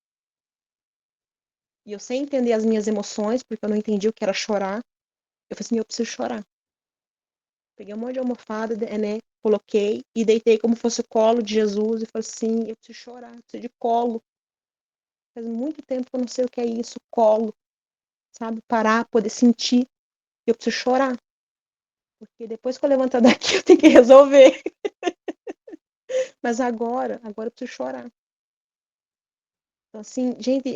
E eu sem entender as minhas emoções, porque eu não entendi o que era chorar, eu falei assim, eu preciso chorar. Peguei um monte de almofada, né? Coloquei e deitei como fosse o colo de Jesus e falei assim, eu preciso chorar, eu preciso de colo. Faz muito tempo que eu não sei o que é isso, colo, sabe? Parar, poder sentir. Eu preciso chorar. Porque depois que eu levantar daqui, eu tenho que resolver. Mas agora eu preciso chorar. Então, assim, gente,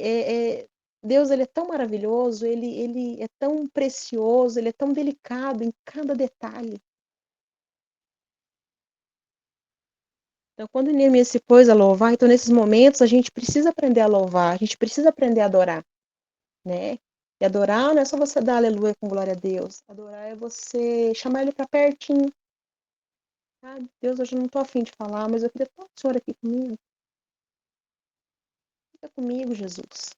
Deus, ele é tão maravilhoso, ele é tão precioso, ele é tão delicado em cada detalhe. Então, quando Neemias se pôs a louvar, então nesses momentos a gente precisa aprender a louvar, a gente precisa aprender a adorar, né? E adorar não é só você dar aleluia com glória a Deus. Adorar é você chamar ele para pertinho. Ah, Deus, hoje eu não estou afim de falar, mas eu queria tanto o Senhor aqui comigo. Fica comigo, Jesus.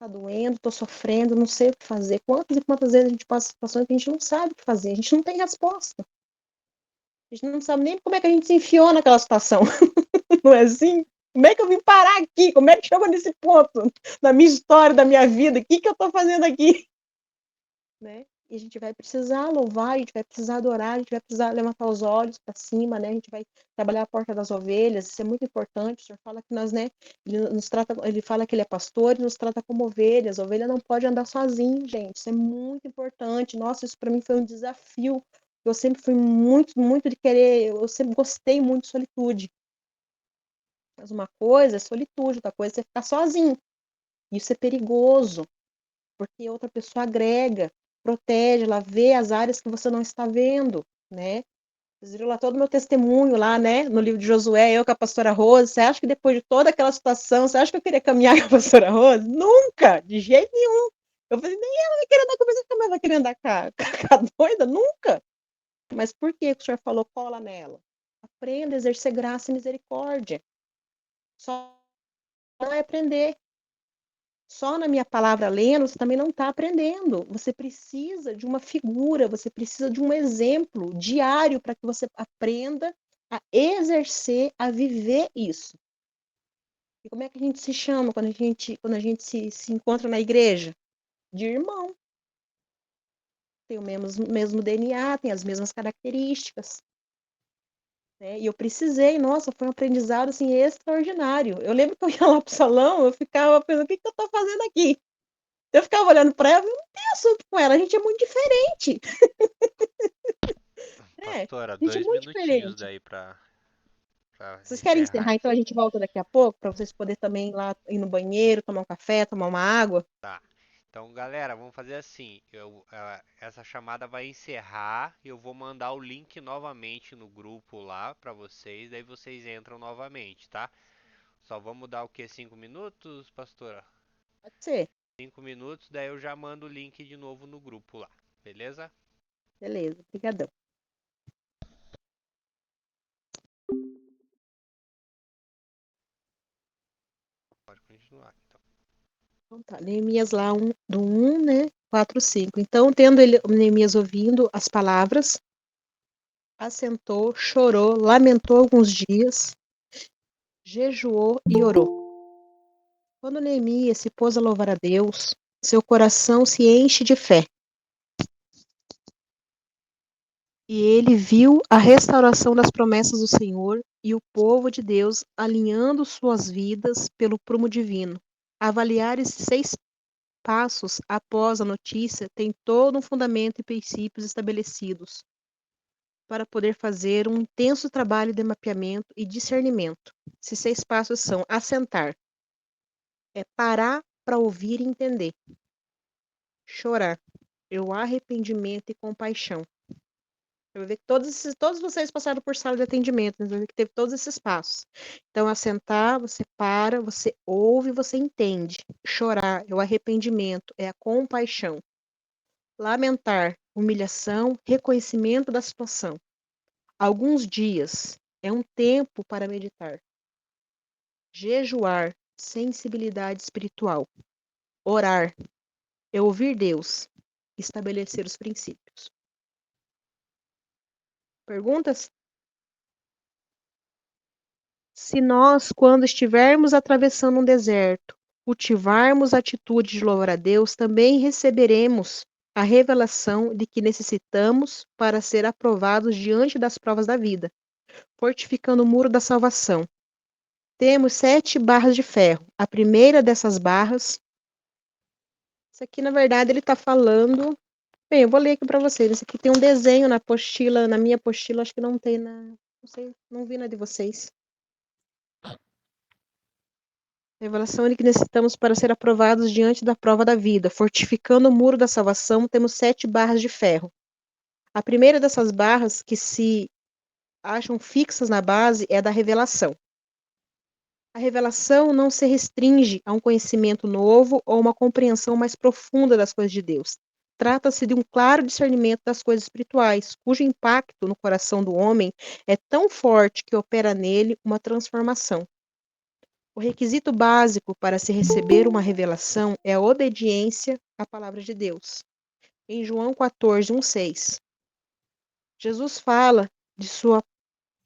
Tá doendo, tô sofrendo, não sei o que fazer. Quantas e quantas vezes a gente passa situações que a gente não sabe o que fazer, a gente não tem resposta. A gente não sabe nem como é que a gente se enfiou naquela situação. Não é assim? Como é que eu vim parar aqui? Como é que chegou nesse ponto da minha história, da minha vida? O que eu tô fazendo aqui? Né? E a gente vai precisar louvar, a gente vai precisar adorar, a gente vai precisar levantar os olhos para cima, né? A gente vai trabalhar a porta das ovelhas, isso é muito importante. O Senhor fala que nós, né? Ele fala que ele é pastor e nos trata como ovelhas. A ovelha não pode andar sozinho, gente. Isso é muito importante. Nossa, isso para mim foi um desafio. Eu sempre fui muito, muito de querer, eu sempre gostei muito de solitude. Mas uma coisa é solitude, outra coisa é você ficar sozinho. Isso é perigoso, porque outra pessoa agrega, protege, ela vê as áreas que você não está vendo, né? Vocês viram lá todo o meu testemunho lá, né? No livro de Josué, eu com a pastora Rose. Você acha que depois de toda aquela situação, você acha que eu queria caminhar com a pastora Rose? Nunca! De jeito nenhum! Eu falei, nem ela vai querer andar comigo, você vai querer andar com a doida? Nunca! Mas por que o senhor falou cola nela? Aprenda a exercer graça e misericórdia. Só não é aprender. Só na minha palavra lendo, você também não está aprendendo. Você precisa de uma figura, você precisa de um exemplo diário para que você aprenda a exercer, a viver isso. E como é que a gente se chama quando a gente se encontra na igreja? De irmão. Tem o mesmo DNA, tem as mesmas características. Né? E eu precisei, nossa, foi um aprendizado assim, extraordinário. Eu lembro que eu ia lá para o salão, eu ficava pensando, o que eu estou fazendo aqui? Eu ficava olhando para ela, eu não tenho assunto com ela, a gente é muito diferente. É, a Pastora, gente é dois muito minutinhos diferente. daí pra Vocês querem encerrar encerrar? Então a aqui. gente volta daqui a pouco, para vocês poderem também ir lá ir no banheiro, tomar um café, tomar uma água. Tá. Então, galera, vamos fazer assim. Essa chamada vai encerrar e eu vou mandar o link novamente no grupo lá pra vocês. Daí vocês entram novamente, tá? Só vamos dar o que? 5 minutos, pastora? Pode ser. 5 minutos, daí eu já mando o link de novo no grupo lá. Beleza? Beleza, obrigadão. Pode continuar, então. Então tá, Neemias lá, do 1, né? 4, 5. Então, tendo ele, Neemias ouvindo as palavras, assentou, chorou, lamentou alguns dias, jejuou e orou. Quando Neemias se pôs a louvar a Deus, seu coração se enche de fé. E ele viu a restauração das promessas do Senhor e o povo de Deus alinhando suas vidas pelo prumo divino. Avaliar esses 6 passos após a notícia tem todo um fundamento e princípios estabelecidos para poder fazer um intenso trabalho de mapeamento e discernimento. Esses 6 passos são: assentar, é parar para ouvir e entender; chorar, é o arrependimento e compaixão. Você vai ver que todos vocês passaram por sala de atendimento, né? Você vai ver que teve todos esses passos. Então, assentar, você para, você ouve, você entende. Chorar é o arrependimento, é a compaixão. Lamentar, humilhação, reconhecimento da situação. Alguns dias é um tempo para meditar. Jejuar, sensibilidade espiritual. Orar é ouvir Deus, estabelecer os princípios. Perguntas? Se nós, quando estivermos atravessando um deserto, cultivarmos a atitude de louvar a Deus, também receberemos a revelação de que necessitamos para ser aprovados diante das provas da vida, fortificando o muro da salvação. Temos 7 barras de ferro. A primeira dessas barras, isso aqui na verdade ele está falando. Bem, eu vou ler aqui para vocês. Isso aqui tem um desenho na apostila, na minha apostila, acho que não tem não sei, não vi na de vocês. Revelação de que necessitamos para ser aprovados diante da prova da vida. Fortificando o muro da salvação, temos 7 barras de ferro. A primeira dessas barras, que se acham fixas na base, é a da revelação. A revelação não se restringe a um conhecimento novo ou uma compreensão mais profunda das coisas de Deus. Trata-se de um claro discernimento das coisas espirituais, cujo impacto no coração do homem é tão forte que opera nele uma transformação. O requisito básico para se receber uma revelação é a obediência à palavra de Deus. Em João 14, 1,6, Jesus fala de sua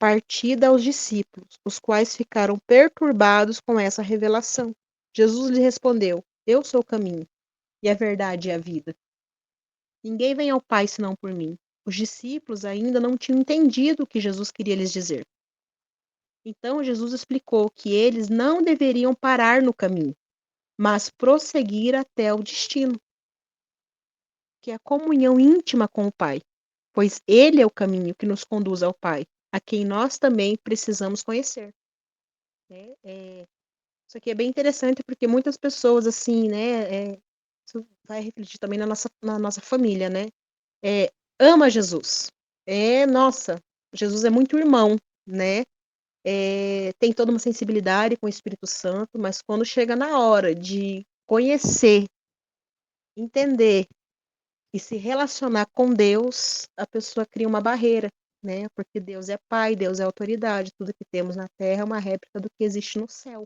partida aos discípulos, os quais ficaram perturbados com essa revelação. Jesus lhe respondeu: Eu sou o caminho, e a verdade e a vida. Ninguém vem ao Pai senão por mim. Os discípulos ainda não tinham entendido o que Jesus queria lhes dizer. Então Jesus explicou que eles não deveriam parar no caminho, mas prosseguir até o destino, que é a comunhão íntima com o Pai, pois Ele é o caminho que nos conduz ao Pai, a quem nós também precisamos conhecer. Né? Isso aqui é bem interessante porque muitas pessoas, assim, né, isso vai refletir também na nossa família, né? Ama Jesus. Nossa, Jesus é muito irmão, né? Tem toda uma sensibilidade com o Espírito Santo, mas quando chega na hora de conhecer, entender e se relacionar com Deus, a pessoa cria uma barreira, né? Porque Deus é Pai, Deus é autoridade, tudo que temos na Terra é uma réplica do que existe no céu.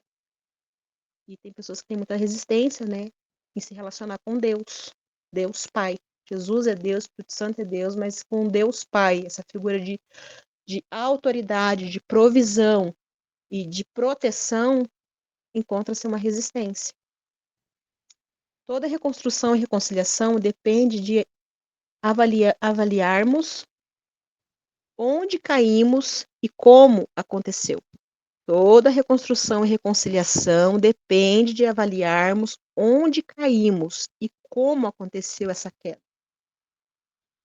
E tem pessoas que têm muita resistência, né, em se relacionar com Deus, Deus Pai. Jesus é Deus, Espírito Santo é Deus, mas com Deus Pai, essa figura de autoridade, de provisão e de proteção, encontra-se uma resistência. Toda reconstrução e reconciliação depende de avaliarmos onde caímos e como aconteceu. Toda reconstrução e reconciliação depende de avaliarmos onde caímos e como aconteceu essa queda.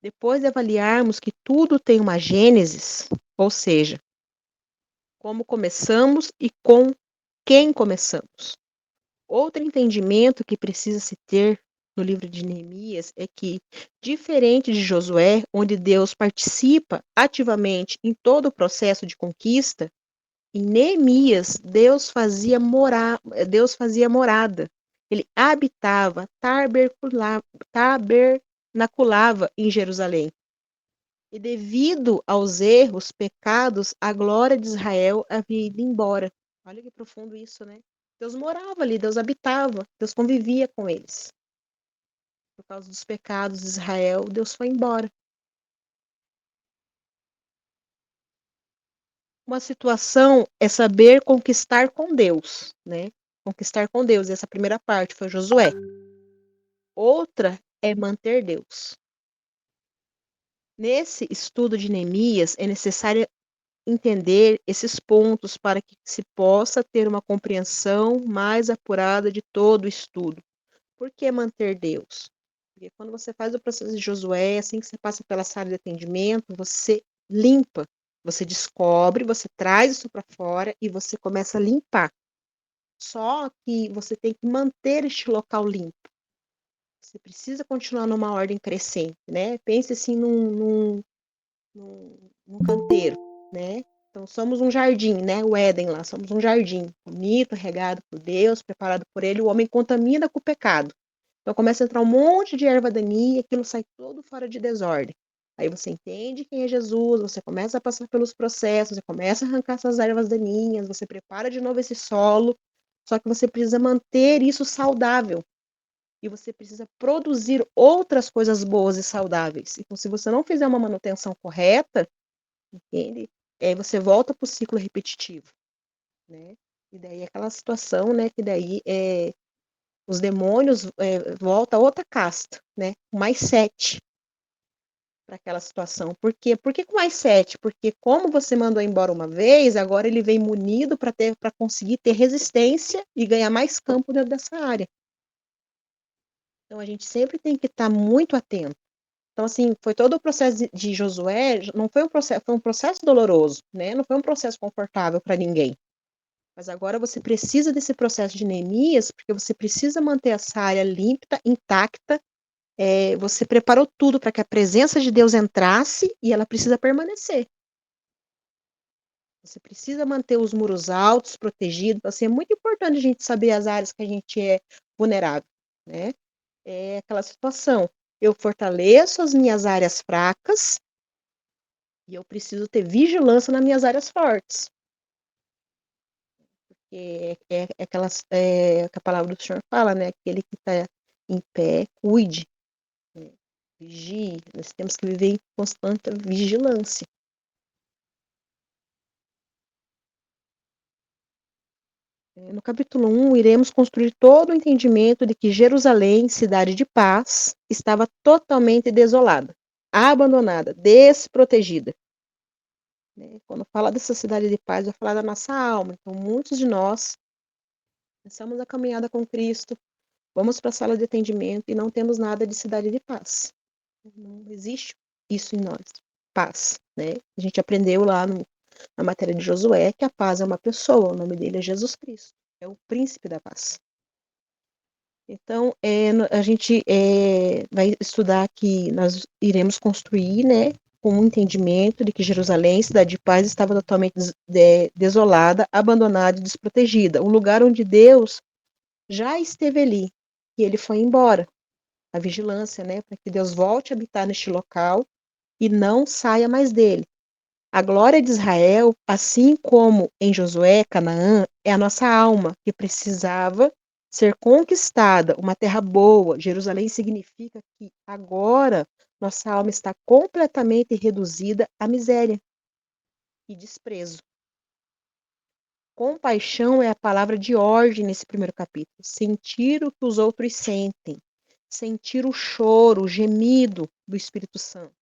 Depois de avaliarmos que tudo tem uma gênesis, ou seja, como começamos e com quem começamos. Outro entendimento que precisa se ter no livro de Neemias é que, diferente de Josué, onde Deus participa ativamente em todo o processo de conquista, em Neemias, Deus fazia morada. Ele habitava, tabernaculava em Jerusalém. E devido aos erros, pecados, a glória de Israel havia ido embora. Olha que profundo isso, né? Deus morava ali, Deus habitava, Deus convivia com eles. Por causa dos pecados de Israel, Deus foi embora. Uma situação é saber conquistar com Deus, né? Conquistar com Deus, essa primeira parte foi Josué. Outra é manter Deus. Nesse estudo de Neemias, é necessário entender esses pontos para que se possa ter uma compreensão mais apurada de todo o estudo. Por que manter Deus? Porque quando você faz o processo de Josué, assim que você passa pela sala de atendimento, você limpa, você descobre, você traz isso para fora e você começa a limpar. Só que você tem que manter este local limpo. Você precisa continuar numa ordem crescente, né? Pense assim num canteiro, né? Então, somos um jardim, né? O Éden lá, somos um jardim bonito, regado por Deus, preparado por Ele. O homem contamina com o pecado. Então, começa a entrar um monte de erva daninha e aquilo sai todo fora de desordem. Aí você entende quem é Jesus, você começa a passar pelos processos, você começa a arrancar essas ervas daninhas, você prepara de novo esse solo, só que você precisa manter isso saudável. E você precisa produzir outras coisas boas e saudáveis. Então, se você não fizer uma manutenção correta, entende? Aí você volta para o ciclo repetitivo, né? E daí é aquela situação, né? Que daí os demônios voltam a outra casta, né? Mais 7 para aquela situação. Por quê? Por que com mais 7? Porque como você mandou embora uma vez, agora ele vem munido para conseguir ter resistência e ganhar mais campo dentro dessa área. Então a gente sempre tem que estar muito atento. Então, assim, foi todo o processo de Josué, não foi um processo, foi um processo doloroso, né? Não foi um processo confortável para ninguém. Mas agora você precisa desse processo de Neemias, porque você precisa manter essa área limpa, intacta. Você preparou tudo para que a presença de Deus entrasse e ela precisa permanecer. Você precisa manter os muros altos, protegidos. Assim, é muito importante a gente saber as áreas que a gente é vulnerável, né? É aquela situação. Eu fortaleço as minhas áreas fracas e eu preciso ter vigilância nas minhas áreas fortes. Que a palavra do Senhor fala, né? Aquele que está em pé, cuide, né? Vigie. Nós temos que viver em constante vigilância. No capítulo 1, iremos construir todo o entendimento de que Jerusalém, cidade de paz, estava totalmente desolada, abandonada, desprotegida. Quando fala dessa cidade de paz, vai falar da nossa alma. Então, muitos de nós começamos a caminhada com Cristo, vamos para a sala de atendimento e não temos nada de cidade de paz. Não existe isso em nós, paz, né? A gente aprendeu lá na matéria de Josué que a paz é uma pessoa, o nome dele é Jesus Cristo, é o príncipe da paz. Então, a gente vai estudar que nós iremos construir, né, com um entendimento de que Jerusalém, cidade de paz, estava totalmente desolada, abandonada e desprotegida, um lugar onde Deus já esteve ali, e ele foi embora. A vigilância, né, para que Deus volte a habitar neste local e não saia mais dele. A glória de Israel, assim como em Josué, Canaã, é a nossa alma que precisava ser conquistada, uma terra boa. Jerusalém significa que agora nossa alma está completamente reduzida à miséria e desprezo. Compaixão é a palavra de ordem nesse primeiro capítulo. Sentir o que os outros sentem, sentir o choro, o gemido do Espírito Santo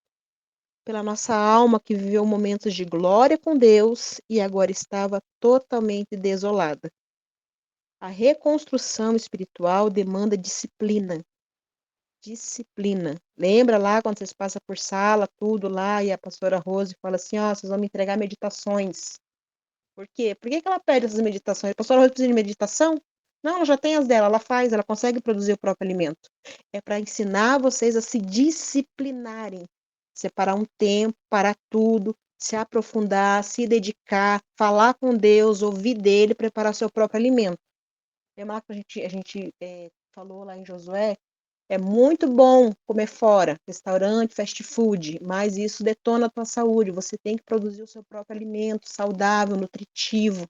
pela nossa alma que viveu momentos de glória com Deus e agora estava totalmente desolada. A reconstrução espiritual demanda disciplina. Disciplina. Lembra lá quando vocês passam por sala, tudo lá, e a pastora Rose fala assim, ó, vocês vão me entregar meditações. Por quê? Por que ela pede essas meditações? A pastora Rose precisa de meditação? Não, ela já tem as dela, ela faz, ela consegue produzir o próprio alimento. É para ensinar vocês a se disciplinarem, separar um tempo para tudo, se aprofundar, se dedicar, falar com Deus, ouvir dele, preparar seu próprio alimento. Lembra que a gente falou lá em Josué? É muito bom comer fora, restaurante, fast food, mas isso detona a tua saúde. Você tem que produzir o seu próprio alimento saudável, nutritivo.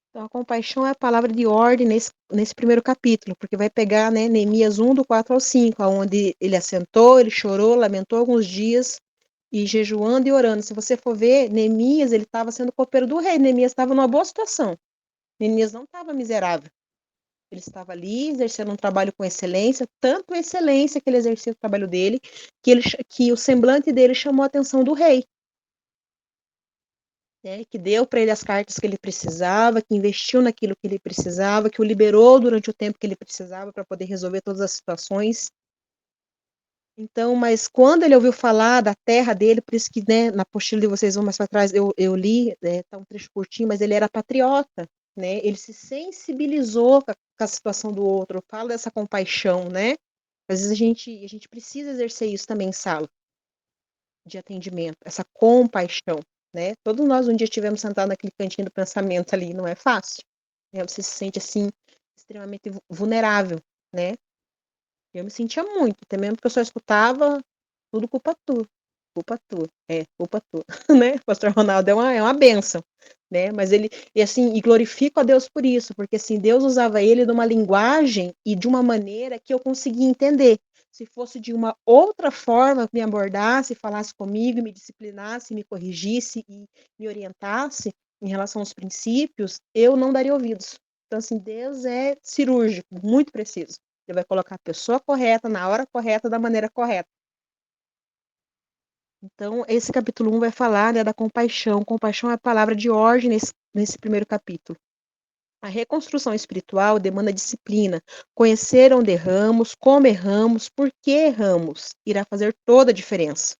Então, a compaixão é a palavra de ordem nesse primeiro capítulo, porque vai pegar, né, Neemias 1, do 4 ao 5, onde ele assentou, ele chorou, lamentou alguns dias, e jejuando e orando. Se você for ver, Neemias, ele estava sendo copeiro do rei, Neemias estava numa boa situação. Neemias não estava miserável. Ele estava ali exercendo um trabalho com excelência, tanto excelência que ele exercia o trabalho dele, que o semblante dele chamou a atenção do rei. Né, que deu para ele as cartas que ele precisava, que investiu naquilo que ele precisava, que o liberou durante o tempo que ele precisava para poder resolver todas as situações. Então, mas quando ele ouviu falar da terra dele, por isso que, né, na apostila de vocês vão mais para trás, eu li, tá um trecho curtinho, mas ele era patriota, né? Ele se sensibilizou com a situação do outro. Eu falo dessa compaixão, né? Às vezes a gente precisa exercer isso também em sala de atendimento, essa compaixão, né? Todos nós um dia estivemos sentados naquele cantinho do pensamento ali, não é fácil, né? Você se sente assim extremamente vulnerável, né? Eu me sentia muito, até mesmo porque eu só escutava tudo culpa tua, culpa tua, né? O pastor Ronaldo é uma bênção, né? Mas ele, e assim, e glorifico a Deus por isso, porque assim, Deus usava ele de uma linguagem e de uma maneira que eu conseguia entender. Se fosse de uma outra forma, me abordasse, falasse comigo, me disciplinasse, me corrigisse e me orientasse em relação aos princípios, eu não daria ouvidos. Então, assim, Deus é cirúrgico, muito preciso. Ele vai colocar a pessoa correta, na hora correta, da maneira correta. Então, esse capítulo 1 vai falar, né, da compaixão. Compaixão é a palavra de ordem nesse primeiro capítulo. A reconstrução espiritual demanda disciplina. Conhecer onde erramos, como erramos, por que erramos, irá fazer toda a diferença.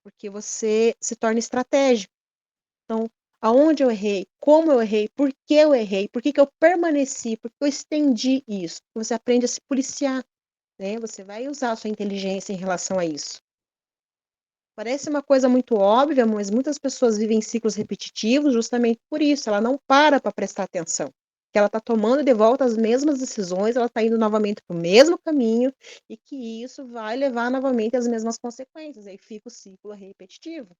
Porque você se torna estratégico. Então, aonde eu errei, como eu errei, por que eu errei, por que eu permaneci, por que eu estendi isso. Você aprende a se policiar, né? Você vai usar a sua inteligência em relação a isso. Parece uma coisa muito óbvia, mas muitas pessoas vivem ciclos repetitivos justamente por isso. Ela não para prestar atenção. Que ela está tomando de volta as mesmas decisões, ela está indo novamente para o mesmo caminho e que isso vai levar novamente às mesmas consequências. Aí fica o ciclo repetitivo.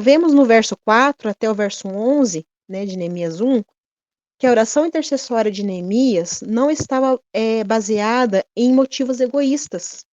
Vemos no verso 4 até o verso 11, né, de Neemias 1, que a oração intercessória de Neemias não estava baseada em motivos egoístas.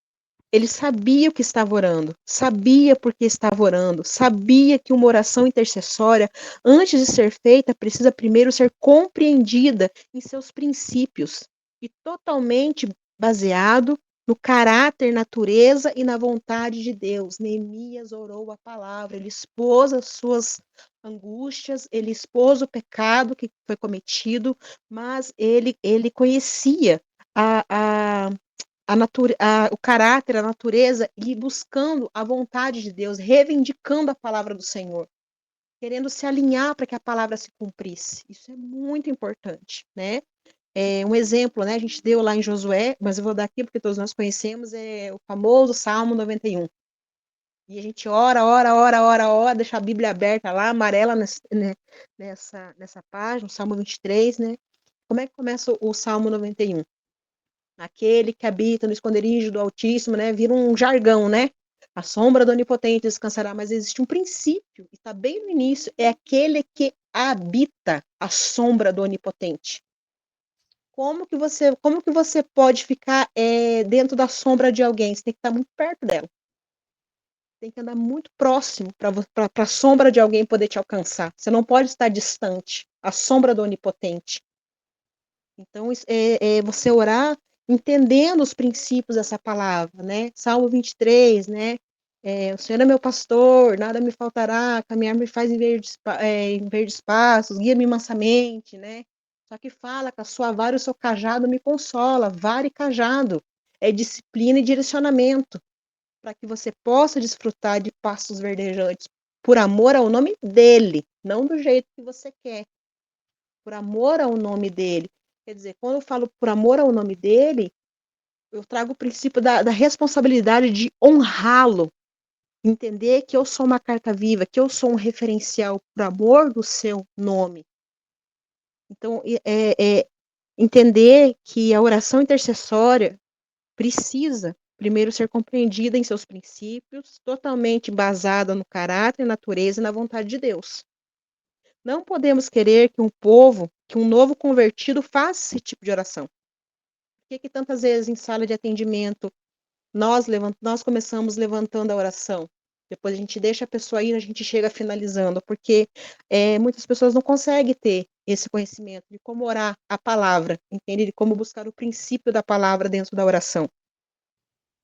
Ele sabia o que estava orando, sabia por que estava orando, sabia que uma oração intercessória, antes de ser feita, precisa primeiro ser compreendida em seus princípios e totalmente baseado no caráter, natureza e na vontade de Deus. Neemias orou a palavra, ele expôs as suas angústias, ele expôs o pecado que foi cometido, mas ele conhecia o caráter, a natureza, e buscando a vontade de Deus, reivindicando a palavra do Senhor, querendo se alinhar para que a palavra se cumprisse. Isso é muito importante, né? Um exemplo, né? A gente deu lá em Josué, mas eu vou dar aqui porque todos nós conhecemos, é o famoso Salmo 91. E a gente ora, deixa a Bíblia aberta lá, amarela nessa página, o Salmo 23, né? Como é que começa o Salmo 91? Aquele que habita no esconderijo do Altíssimo, né? Vira um jargão, né? A sombra do Onipotente descansará, mas existe um princípio, está bem no início, é aquele que habita a sombra do Onipotente. Como que você pode ficar dentro da sombra de alguém? Você tem que estar muito perto dela. Tem que andar muito próximo para a sombra de alguém poder te alcançar. Você não pode estar distante. A sombra do Onipotente. Então, você orar entendendo os princípios dessa palavra, né? Salmo 23, né? O Senhor é meu pastor, nada me faltará, caminhar me faz em verdes passos, guia-me mansamente, né? Só que fala que a sua vara e o seu cajado me consola, vara e cajado, é disciplina e direcionamento, para que você possa desfrutar de pastos verdejantes, por amor ao nome dele, não do jeito que você quer, por amor ao nome dele. Quer dizer, quando eu falo por amor ao nome dele, eu trago o princípio da responsabilidade de honrá-lo, entender que eu sou uma carta viva, que eu sou um referencial por amor do seu nome. Então, entender que a oração intercessória precisa primeiro ser compreendida em seus princípios, totalmente basada no caráter, natureza e na vontade de Deus. Não podemos querer que um novo convertido faça esse tipo de oração. Por que tantas vezes em sala de atendimento nós começamos levantando a oração? Depois a gente deixa a pessoa ir, a gente chega finalizando, porque muitas pessoas não conseguem ter esse conhecimento de como orar a palavra, entende? De como buscar o princípio da palavra dentro da oração.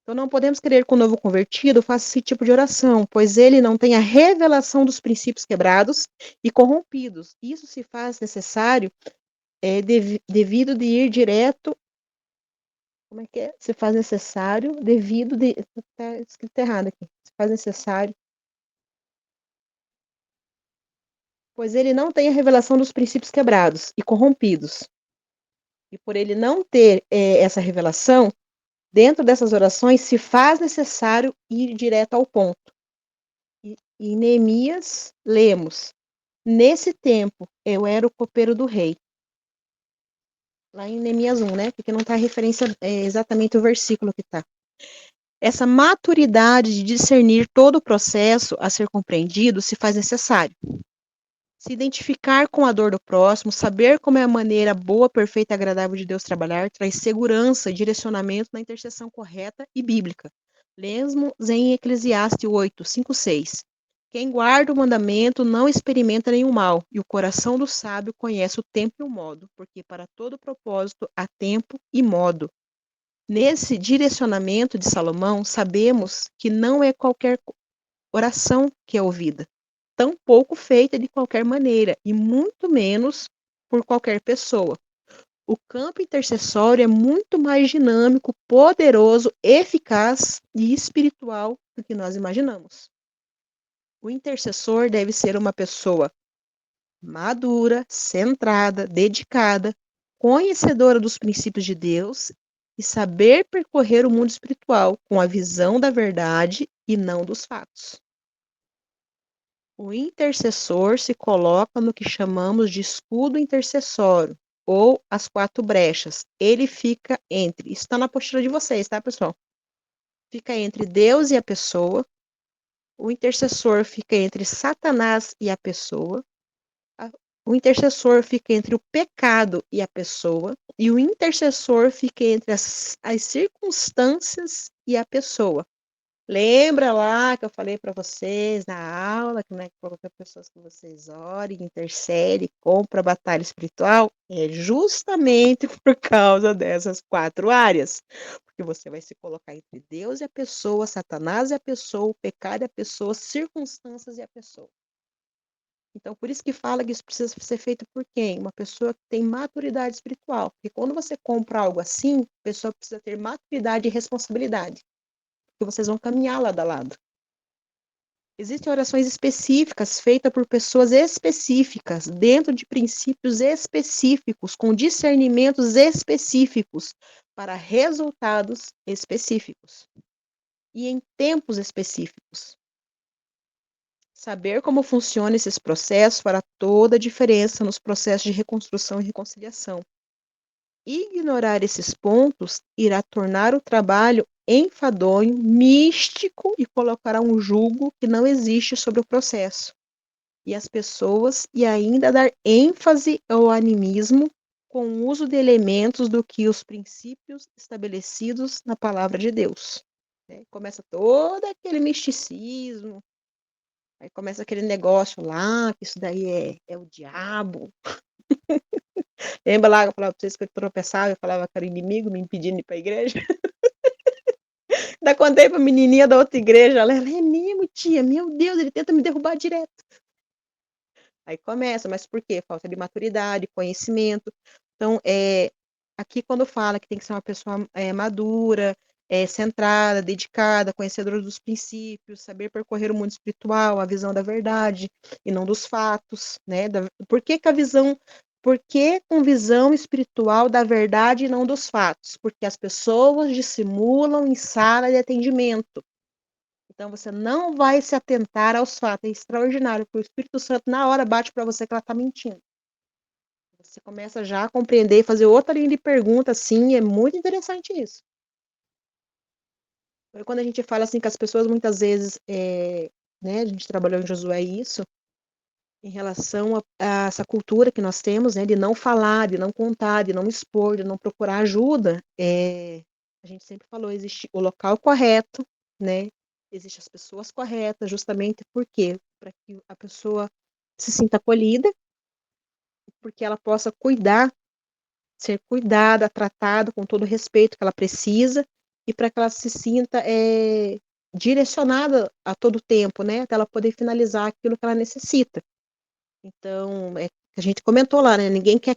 Então não podemos querer que o novo convertido faça esse tipo de oração, pois ele não tem a revelação dos princípios quebrados e corrompidos. Isso se faz necessário devido de ir direto. Como é que é? Se faz necessário, devido de. Está escrito errado aqui. Se faz necessário. Pois ele não tem a revelação dos princípios quebrados e corrompidos. E por ele não ter essa revelação, dentro dessas orações se faz necessário ir direto ao ponto. E em Neemias, lemos: nesse tempo eu era o copeiro do rei. Lá em Neemias 1, né? Porque não está a referência exatamente o versículo que está. Essa maturidade de discernir todo o processo a ser compreendido se faz necessário. Se identificar com a dor do próximo, saber como é a maneira boa, perfeita e agradável de Deus trabalhar, traz segurança e direcionamento na intercessão correta e bíblica. Lemos em Eclesiastes 8, 5, 6. Quem guarda o mandamento não experimenta nenhum mal, e o coração do sábio conhece o tempo e o modo, porque para todo propósito há tempo e modo. Nesse direcionamento de Salomão, sabemos que não é qualquer oração que é ouvida, tampouco feita de qualquer maneira, e muito menos por qualquer pessoa. O campo intercessório é muito mais dinâmico, poderoso, eficaz e espiritual do que nós imaginamos. O intercessor deve ser uma pessoa madura, centrada, dedicada, conhecedora dos princípios de Deus e saber percorrer o mundo espiritual com a visão da verdade e não dos fatos. O intercessor se coloca no que chamamos de escudo intercessório, ou as 4 brechas. Ele fica entre, isso está na apostila de vocês, tá, pessoal? Fica entre Deus e a pessoa. O intercessor fica entre Satanás e a pessoa. O intercessor fica entre o pecado e a pessoa, e o intercessor fica entre as circunstâncias e a pessoa. Lembra lá que eu falei para vocês na aula que não é qualquer pessoa que vocês orem, intercedem, compra a batalha espiritual? É justamente por causa dessas 4 áreas. Porque você vai se colocar entre Deus e a pessoa, Satanás e a pessoa, o pecado e a pessoa, circunstâncias e a pessoa. Então, por isso que fala que isso precisa ser feito por quem? Uma pessoa que tem maturidade espiritual. Porque quando você compra algo assim, a pessoa precisa ter maturidade e responsabilidade. Porque vocês vão caminhar lado a lado. Existem orações específicas feitas por pessoas específicas, dentro de princípios específicos, com discernimentos específicos, para resultados específicos. E em tempos específicos. Saber como funcionam esses processos fará toda a diferença nos processos de reconstrução e reconciliação. Ignorar esses pontos irá tornar o trabalho enfadonho, místico e colocará um julgo que não existe sobre o processo e as pessoas e ainda dar ênfase ao animismo com o uso de elementos do que os princípios estabelecidos na palavra de Deus. Começa todo aquele misticismo, aí começa aquele negócio lá, que isso daí é o diabo. Lembra lá que eu falava pra vocês que eu tropeçava, eu falava que era inimigo me impedindo de ir pra igreja? Ainda contei pra menininha da outra igreja, ela é mesmo, tia, meu Deus, ele tenta me derrubar direto. Aí começa, mas por quê? Falta de maturidade, conhecimento. Então, aqui quando fala que tem que ser uma pessoa madura, centrada, dedicada, conhecedora dos princípios, saber percorrer o mundo espiritual, a visão da verdade e não dos fatos, né? Por que a visão, por que com visão espiritual da verdade e não dos fatos? Porque as pessoas dissimulam em sala de atendimento. Então, você não vai se atentar aos fatos. É extraordinário, porque o Espírito Santo, na hora, bate para você que ela está mentindo. Você começa já a compreender e fazer outra linha de pergunta, assim, é muito interessante isso. Quando a gente fala assim que as pessoas, muitas vezes, né, a gente trabalhou em Josué isso, em relação a essa cultura que nós temos, né, de não falar, de não contar, de não expor, de não procurar ajuda, a gente sempre falou, existe o local correto, né, existem as pessoas corretas, justamente por quê? Para que a pessoa se sinta acolhida, porque ela possa cuidar, ser cuidada, tratada com todo o respeito que ela precisa, e para que ela se sinta direcionada a todo tempo, né, até ela poder finalizar aquilo que ela necessita. Então, a gente comentou lá, né? Ninguém quer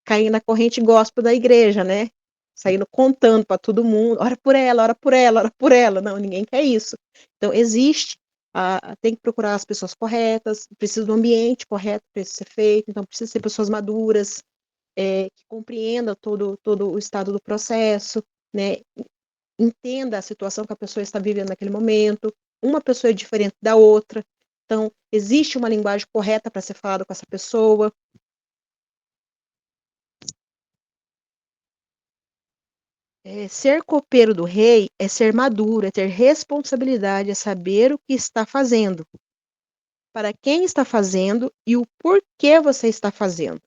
cair na corrente gospel da igreja, né? Saindo contando para todo mundo, ora por ela, ora por ela, ora por ela. Não, ninguém quer isso. Então, existe, tem que procurar as pessoas corretas, precisa do ambiente correto para isso ser feito, então precisa ser pessoas maduras, que compreendam todo o estado do processo, né? Entenda a situação que a pessoa está vivendo naquele momento. Uma pessoa é diferente da outra. Então, existe uma linguagem correta para ser falada com essa pessoa. Ser copeiro do rei é ser maduro, é ter responsabilidade, é saber o que está fazendo, para quem está fazendo e o porquê você está fazendo.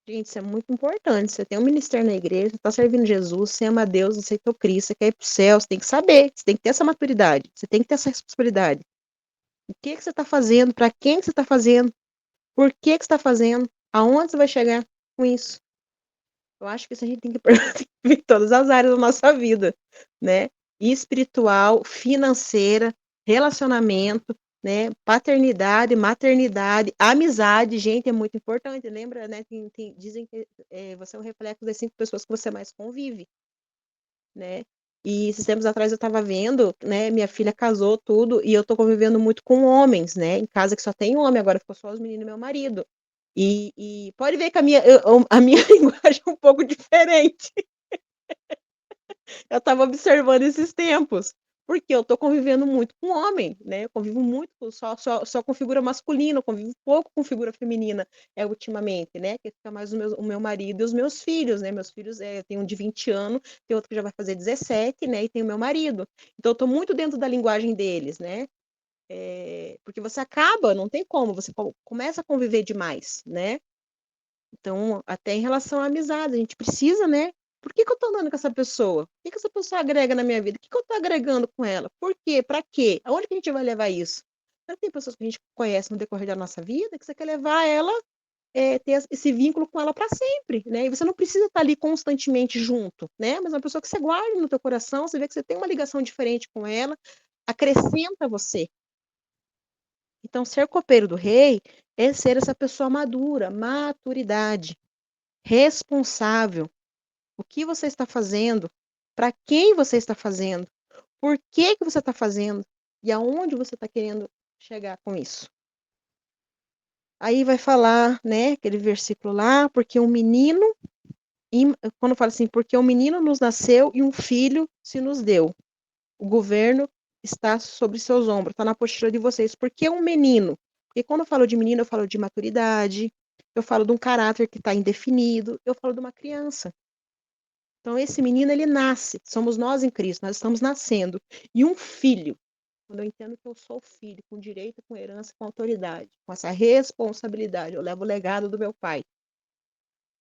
Gente, isso é muito importante. Você tem um ministério na igreja, você está servindo Jesus, você ama Deus, você aceitou Cristo, você quer ir para o céu, você tem que saber, você tem que ter essa maturidade, você tem que ter essa responsabilidade. O que você está fazendo? Para quem você está fazendo? Por que você está fazendo? Aonde você vai chegar com isso? Eu acho que isso a gente tem que perceber em todas as áreas da nossa vida, né? Espiritual, financeira, relacionamento, né? Paternidade, maternidade, amizade, gente, é muito importante. Lembra, né? Dizem que você é um reflexo das 5 pessoas que você mais convive, né? E esses tempos atrás eu estava vendo, né? Minha filha casou tudo e eu tô convivendo muito com homens, né? Em casa que só tem homem, agora ficou só os meninos e meu marido. E pode ver que a minha linguagem é um pouco diferente. Eu estava observando esses tempos, porque eu estou convivendo muito com homem, né? Eu convivo muito só com figura masculina, eu convivo pouco com figura feminina, ultimamente, né? Que fica mais o meu marido e os meus filhos, né? Meus filhos, tem um de 20 anos, tem outro que já vai fazer 17, né? E tem o meu marido. Então, eu estou muito dentro da linguagem deles, né? Porque você acaba, não tem como, você começa a conviver demais, né? Então, até em relação à amizade, a gente precisa, né? Por que que eu tô andando com essa pessoa? O que que essa pessoa agrega na minha vida? O que que eu tô agregando com ela? Por quê? Pra quê? Aonde que a gente vai levar isso? Tem pessoas que a gente conhece no decorrer da nossa vida que você quer levar ela, ter esse vínculo com ela para sempre, né? E você não precisa estar ali constantemente junto, né? Mas é uma pessoa que você guarda no teu coração, você vê que você tem uma ligação diferente com ela, acrescenta você. Então, ser copeiro do rei é ser essa pessoa madura, maturidade, responsável. O que você está fazendo? Para quem você está fazendo? Por que que você está fazendo? E aonde você está querendo chegar com isso? Aí vai falar, né, aquele versículo lá, porque um menino, quando fala assim, porque um menino nos nasceu e um filho se nos deu. O governo está sobre seus ombros, está na apostila de vocês. Por que um menino? Porque quando eu falo de menino, eu falo de maturidade, eu falo de um caráter que está indefinido, eu falo de uma criança. Então, esse menino, ele nasce, somos nós em Cristo, nós estamos nascendo. E um filho, quando eu entendo que eu sou filho, com direito, com herança, com autoridade, com essa responsabilidade, eu levo o legado do meu pai.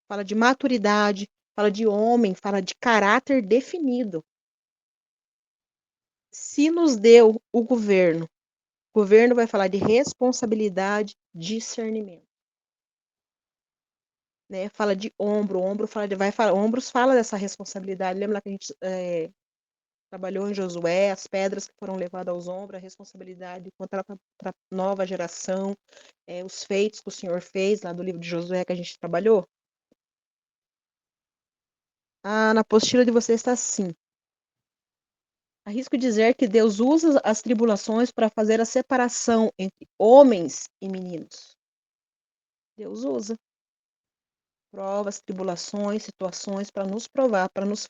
Fala de maturidade, fala de homem, fala de caráter definido. Se nos deu o governo vai falar de responsabilidade, discernimento. Né? Fala de ombro fala de, ombros fala dessa responsabilidade. Lembra que a gente trabalhou em Josué, as pedras que foram levadas aos ombros, a responsabilidade contar para a nova geração, os feitos que o Senhor fez lá do livro de Josué que a gente trabalhou. Na apostila de vocês está assim. Arrisco dizer que Deus usa as tribulações para fazer a separação entre homens e meninos. Deus usa provas, tribulações, situações para nos provar, para nos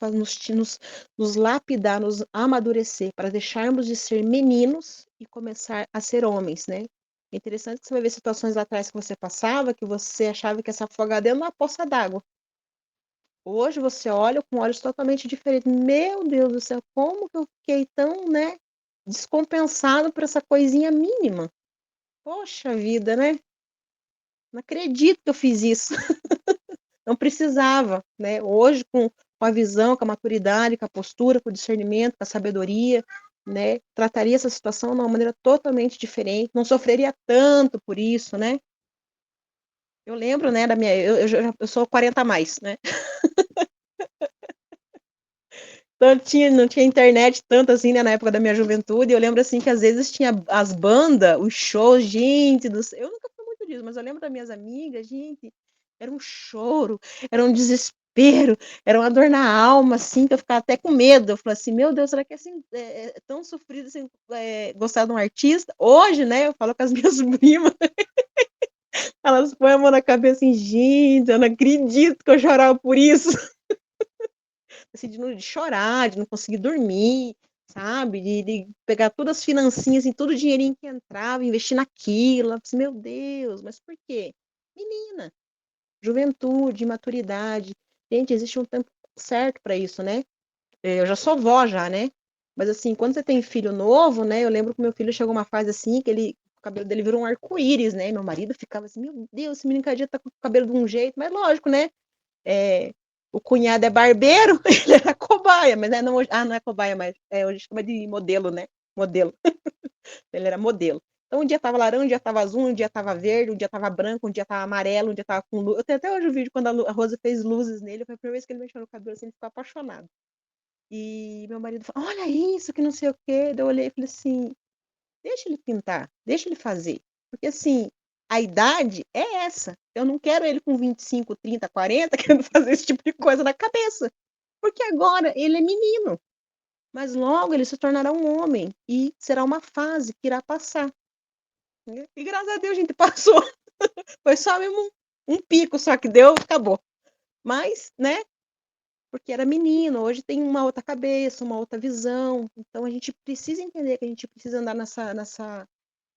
lapidar, nos amadurecer, para deixarmos de ser meninos e começar a ser homens, né? É interessante que você vai ver situações lá atrás que você passava, que você achava que ia se afogar dentro de uma poça d'água. Hoje você olha com olhos totalmente diferentes. Meu Deus do céu, como que eu fiquei tão, né, descompensado por essa coisinha mínima? Poxa vida, né? Não acredito que eu fiz isso. Não precisava, né? Hoje, com a visão, com a maturidade, com a postura, com o discernimento, com a sabedoria, né? Trataria essa situação de uma maneira totalmente diferente, não sofreria tanto por isso, né? Eu lembro, né, da minha. Eu sou 40 a mais, né? Então, não tinha internet tanto assim, né, na época da minha juventude. Eu lembro assim que às vezes tinha as bandas, os shows, gente do céu. Eu nunca fui muito disso, mas eu lembro das minhas amigas, gente, era um choro, era um desespero, era uma dor na alma, assim, que eu ficava até com medo. Eu falei assim, meu Deus, será que é assim, tão sofrido assim, gostar de um artista? Hoje, né, eu falo com as minhas primas, elas põem a mão na cabeça assim, gente, eu não acredito que eu chorava por isso. Assim, de chorar, de não conseguir dormir, sabe? De pegar todas as financinhas, assim, todo o dinheirinho que entrava, investir naquilo. Assim, meu Deus, mas por quê? Menina, juventude, maturidade. Gente, existe um tempo certo para isso, né? Eu já sou vó já, né? Mas assim, quando você tem filho novo, né? Eu lembro que meu filho chegou uma fase assim, que o cabelo dele virou um arco-íris, né? Meu marido ficava assim, meu Deus, esse menino cada dia tá com o cabelo de um jeito, mas lógico, né? É, o cunhado é barbeiro, ele era cobaia, mas não é cobaia, mas hoje chama de modelo, né? Modelo. Ele era modelo. Então, um dia tava laranja, um dia tava azul, um dia tava verde, um dia tava branco, um dia tava amarelo, um dia tava com luz. Eu tenho até hoje o vídeo quando a Rosa fez luzes nele, foi a primeira vez que ele mexeu no cabelo, assim, ele ficou apaixonado. E meu marido falou, olha isso, que não sei o quê. Daí eu olhei e falei assim, deixa ele pintar, deixa ele fazer. Porque assim, a idade é essa. Eu não quero ele com 25, 30, 40 querendo fazer esse tipo de coisa na cabeça. Porque agora ele é menino. Mas logo ele se tornará um homem e será uma fase que irá passar. E graças a Deus a gente passou. Foi só mesmo um pico, só que deu, acabou. Mas, né? Porque era menino, hoje tem uma outra cabeça, uma outra visão. Então a gente precisa entender que a gente precisa andar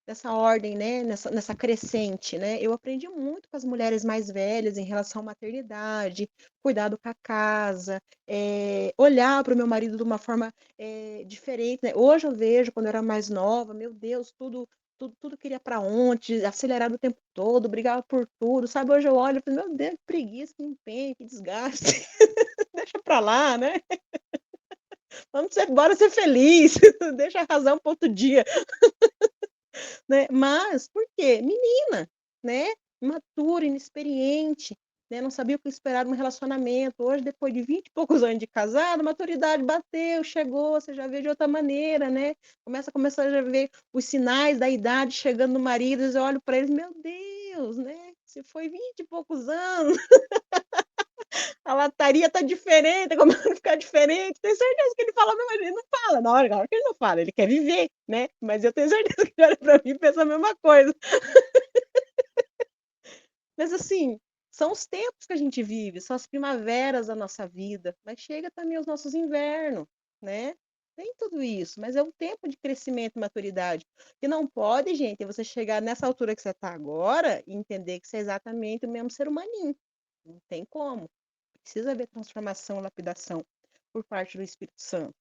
dessa ordem, né, nessa crescente, né? Eu aprendi muito com as mulheres mais velhas em relação à maternidade, cuidado com a casa, olhar para o meu marido de uma forma diferente, né? Hoje eu vejo, quando eu era mais nova, meu Deus, tudo queria para ontem, acelerado o tempo todo, brigava por tudo, sabe? Hoje eu olho e falo, meu Deus, que preguiça, que empenho, que desgaste. Deixa para lá, né? Bora ser feliz, deixa a razão para outro dia. Né? Mas, por quê? Menina, né? Imatura, inexperiente, né? Não sabia o que esperar de um relacionamento. Hoje, depois de 20 e poucos anos de casado, a maturidade bateu, chegou, você já vê de outra maneira, né? Começa a ver os sinais da idade chegando no marido, eu olho para eles, meu Deus, né? Se foi 20 e poucos anos, a lataria tá diferente, começando a ficar diferente. Tenho certeza que ele fala, mas ele não fala. Na hora que ele não fala, ele quer viver, né? Mas eu tenho certeza que ele olha pra mim e pensa a mesma coisa. Mas assim, são os tempos que a gente vive, são as primaveras da nossa vida, mas chega também os nossos invernos, né? Tem tudo isso, mas é um tempo de crescimento e maturidade. Que não pode, gente, é você chegar nessa altura que você está agora e entender que você é exatamente o mesmo ser humaninho. Não tem como. Precisa haver transformação, lapidação por parte do Espírito Santo.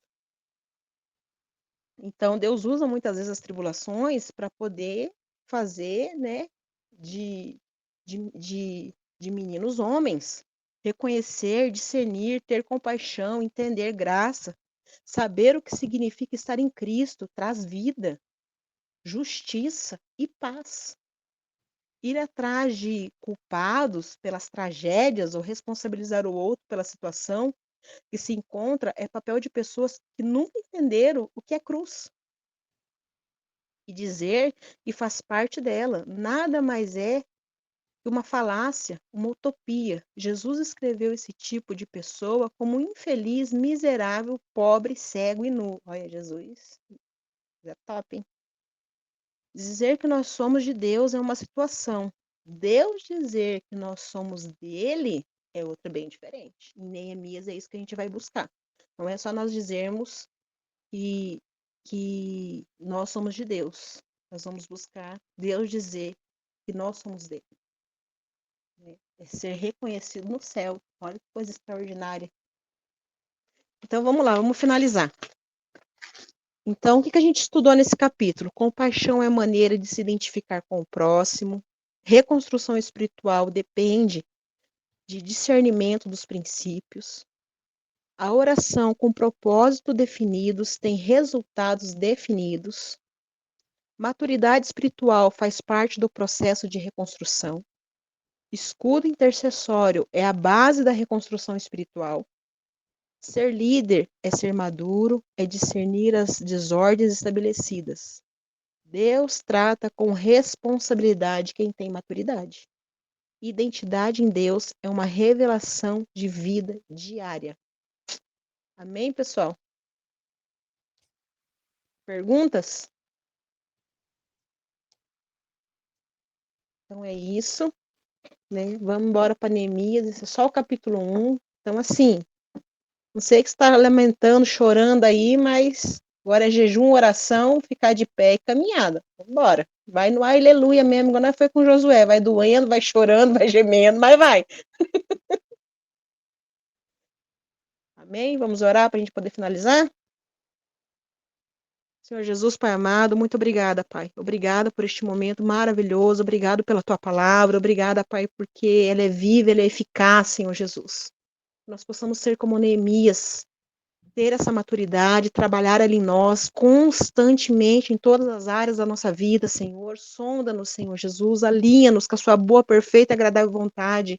Então, Deus usa muitas vezes as tribulações para poder fazer, né, de, de meninos homens, reconhecer, discernir, ter compaixão, entender graça, saber o que significa estar em Cristo, traz vida, justiça e paz. Ir atrás de culpados pelas tragédias ou responsabilizar o outro pela situação que se encontra é papel de pessoas que nunca entenderam o que é cruz. E dizer que faz parte dela nada mais é que uma falácia, uma utopia. Jesus escreveu esse tipo de pessoa como infeliz, miserável, pobre, cego e nu. Olha, Jesus, é top, hein? Dizer que nós somos de Deus é uma situação. Deus dizer que nós somos dele é outra bem diferente. Em Neemias é isso que a gente vai buscar. Não é só nós dizermos que, que nós somos de Deus. Nós vamos buscar Deus dizer que nós somos dele. Né? É ser reconhecido no céu. Olha que coisa extraordinária. Então vamos lá, vamos finalizar. Então, o que a gente estudou nesse capítulo? Compaixão é a maneira de se identificar com o próximo. Reconstrução espiritual depende de discernimento dos princípios. A oração com propósito definidos tem resultados definidos. Maturidade espiritual faz parte do processo de reconstrução. Escudo intercessório é a base da reconstrução espiritual. Ser líder é ser maduro, é discernir as desordens estabelecidas. Deus trata com responsabilidade quem tem maturidade. Identidade em Deus é uma revelação de vida diária. Amém, pessoal? Perguntas? Então é isso, né? Vamos embora para Neemias, esse é só o capítulo 1. Então, assim, não sei que você está lamentando, chorando aí, mas agora é jejum, oração, ficar de pé e caminhada. Vambora. Vai no aleluia mesmo, igual nós foi com Josué. Vai doendo, vai chorando, vai gemendo, mas vai. Amém? Vamos orar para a gente poder finalizar? Senhor Jesus, Pai amado, muito obrigada, Pai. Obrigada por este momento maravilhoso. Obrigado pela tua palavra. Obrigada, Pai, porque ela é viva, ela é eficaz, Senhor Jesus. Nós possamos ser como Neemias, ter essa maturidade, trabalhar ali em nós constantemente em todas as áreas da nossa vida, Senhor. Sonda-nos, Senhor Jesus, alinha-nos com a sua boa, perfeita e agradável vontade.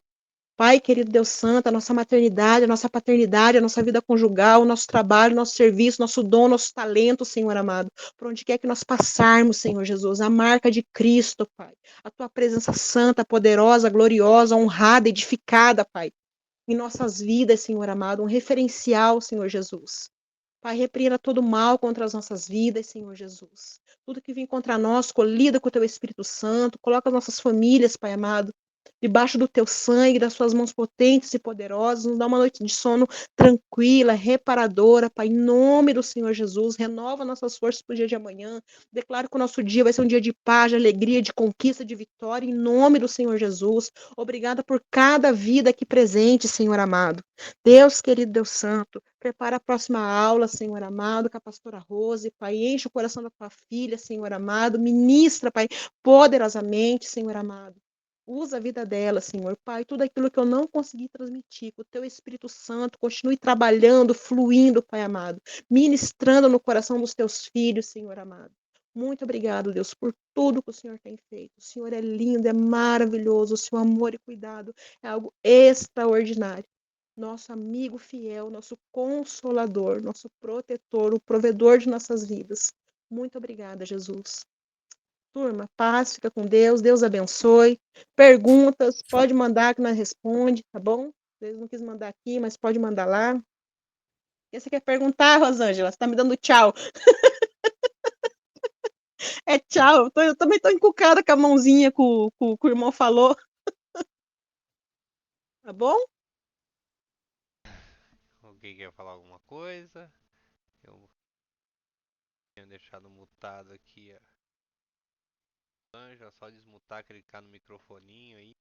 Pai, querido Deus Santo, a nossa maternidade, a nossa paternidade, a nossa vida conjugal, o nosso trabalho, o nosso serviço, nosso dom, nosso talento, Senhor amado, por onde quer que nós passarmos, Senhor Jesus, a marca de Cristo, Pai, a tua presença santa, poderosa, gloriosa, honrada, edificada, Pai, em nossas vidas, Senhor amado, um referencial, Senhor Jesus. Pai, repreenda todo mal contra as nossas vidas, Senhor Jesus. Tudo que vem contra nós, colida com o teu Espírito Santo, coloca as nossas famílias, Pai amado, debaixo do teu sangue, das suas mãos potentes e poderosas, nos dá uma noite de sono tranquila, reparadora, Pai, em nome do Senhor Jesus, renova nossas forças para o dia de amanhã, declaro que o nosso dia vai ser um dia de paz, de alegria, de conquista, de vitória, em nome do Senhor Jesus, obrigada por cada vida aqui presente, Senhor amado, Deus querido, Deus santo, prepara a próxima aula, Senhor amado, com a pastora Rose, Pai, enche o coração da tua filha, Senhor amado, ministra, Pai, poderosamente, Senhor amado. Usa a vida dela, Senhor. Pai, tudo aquilo que eu não consegui transmitir, que o teu Espírito Santo continue trabalhando, fluindo, Pai amado, ministrando no coração dos teus filhos, Senhor amado. Muito obrigado, Deus, por tudo que o Senhor tem feito. O Senhor é lindo, é maravilhoso. O seu amor e cuidado é algo extraordinário. Nosso amigo fiel, nosso consolador, nosso protetor, o provedor de nossas vidas. Muito obrigada, Jesus. Turma, paz, fica com Deus, Deus abençoe. Perguntas, pode mandar que nós responde, tá bom? Às vezes não quis mandar aqui, mas pode mandar lá. O que você quer perguntar, Rosângela? Você tá me dando tchau. É tchau. Eu também tô encucada com a mãozinha que o irmão falou. Tá bom? Alguém quer falar alguma coisa? Eu tinha deixado mutado aqui a Ângela, só desmutar, clicar no microfoninho aí.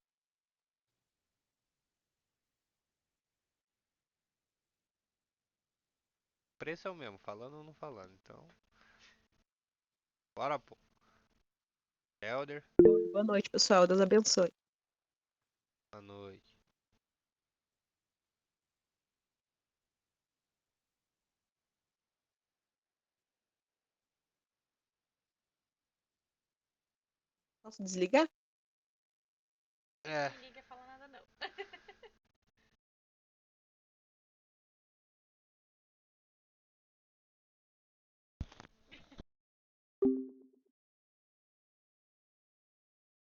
O preço é o mesmo, falando ou não falando, então. Bora, pô. Elder, Boa noite, pessoal. Deus abençoe. boa noite. Posso desligar? É.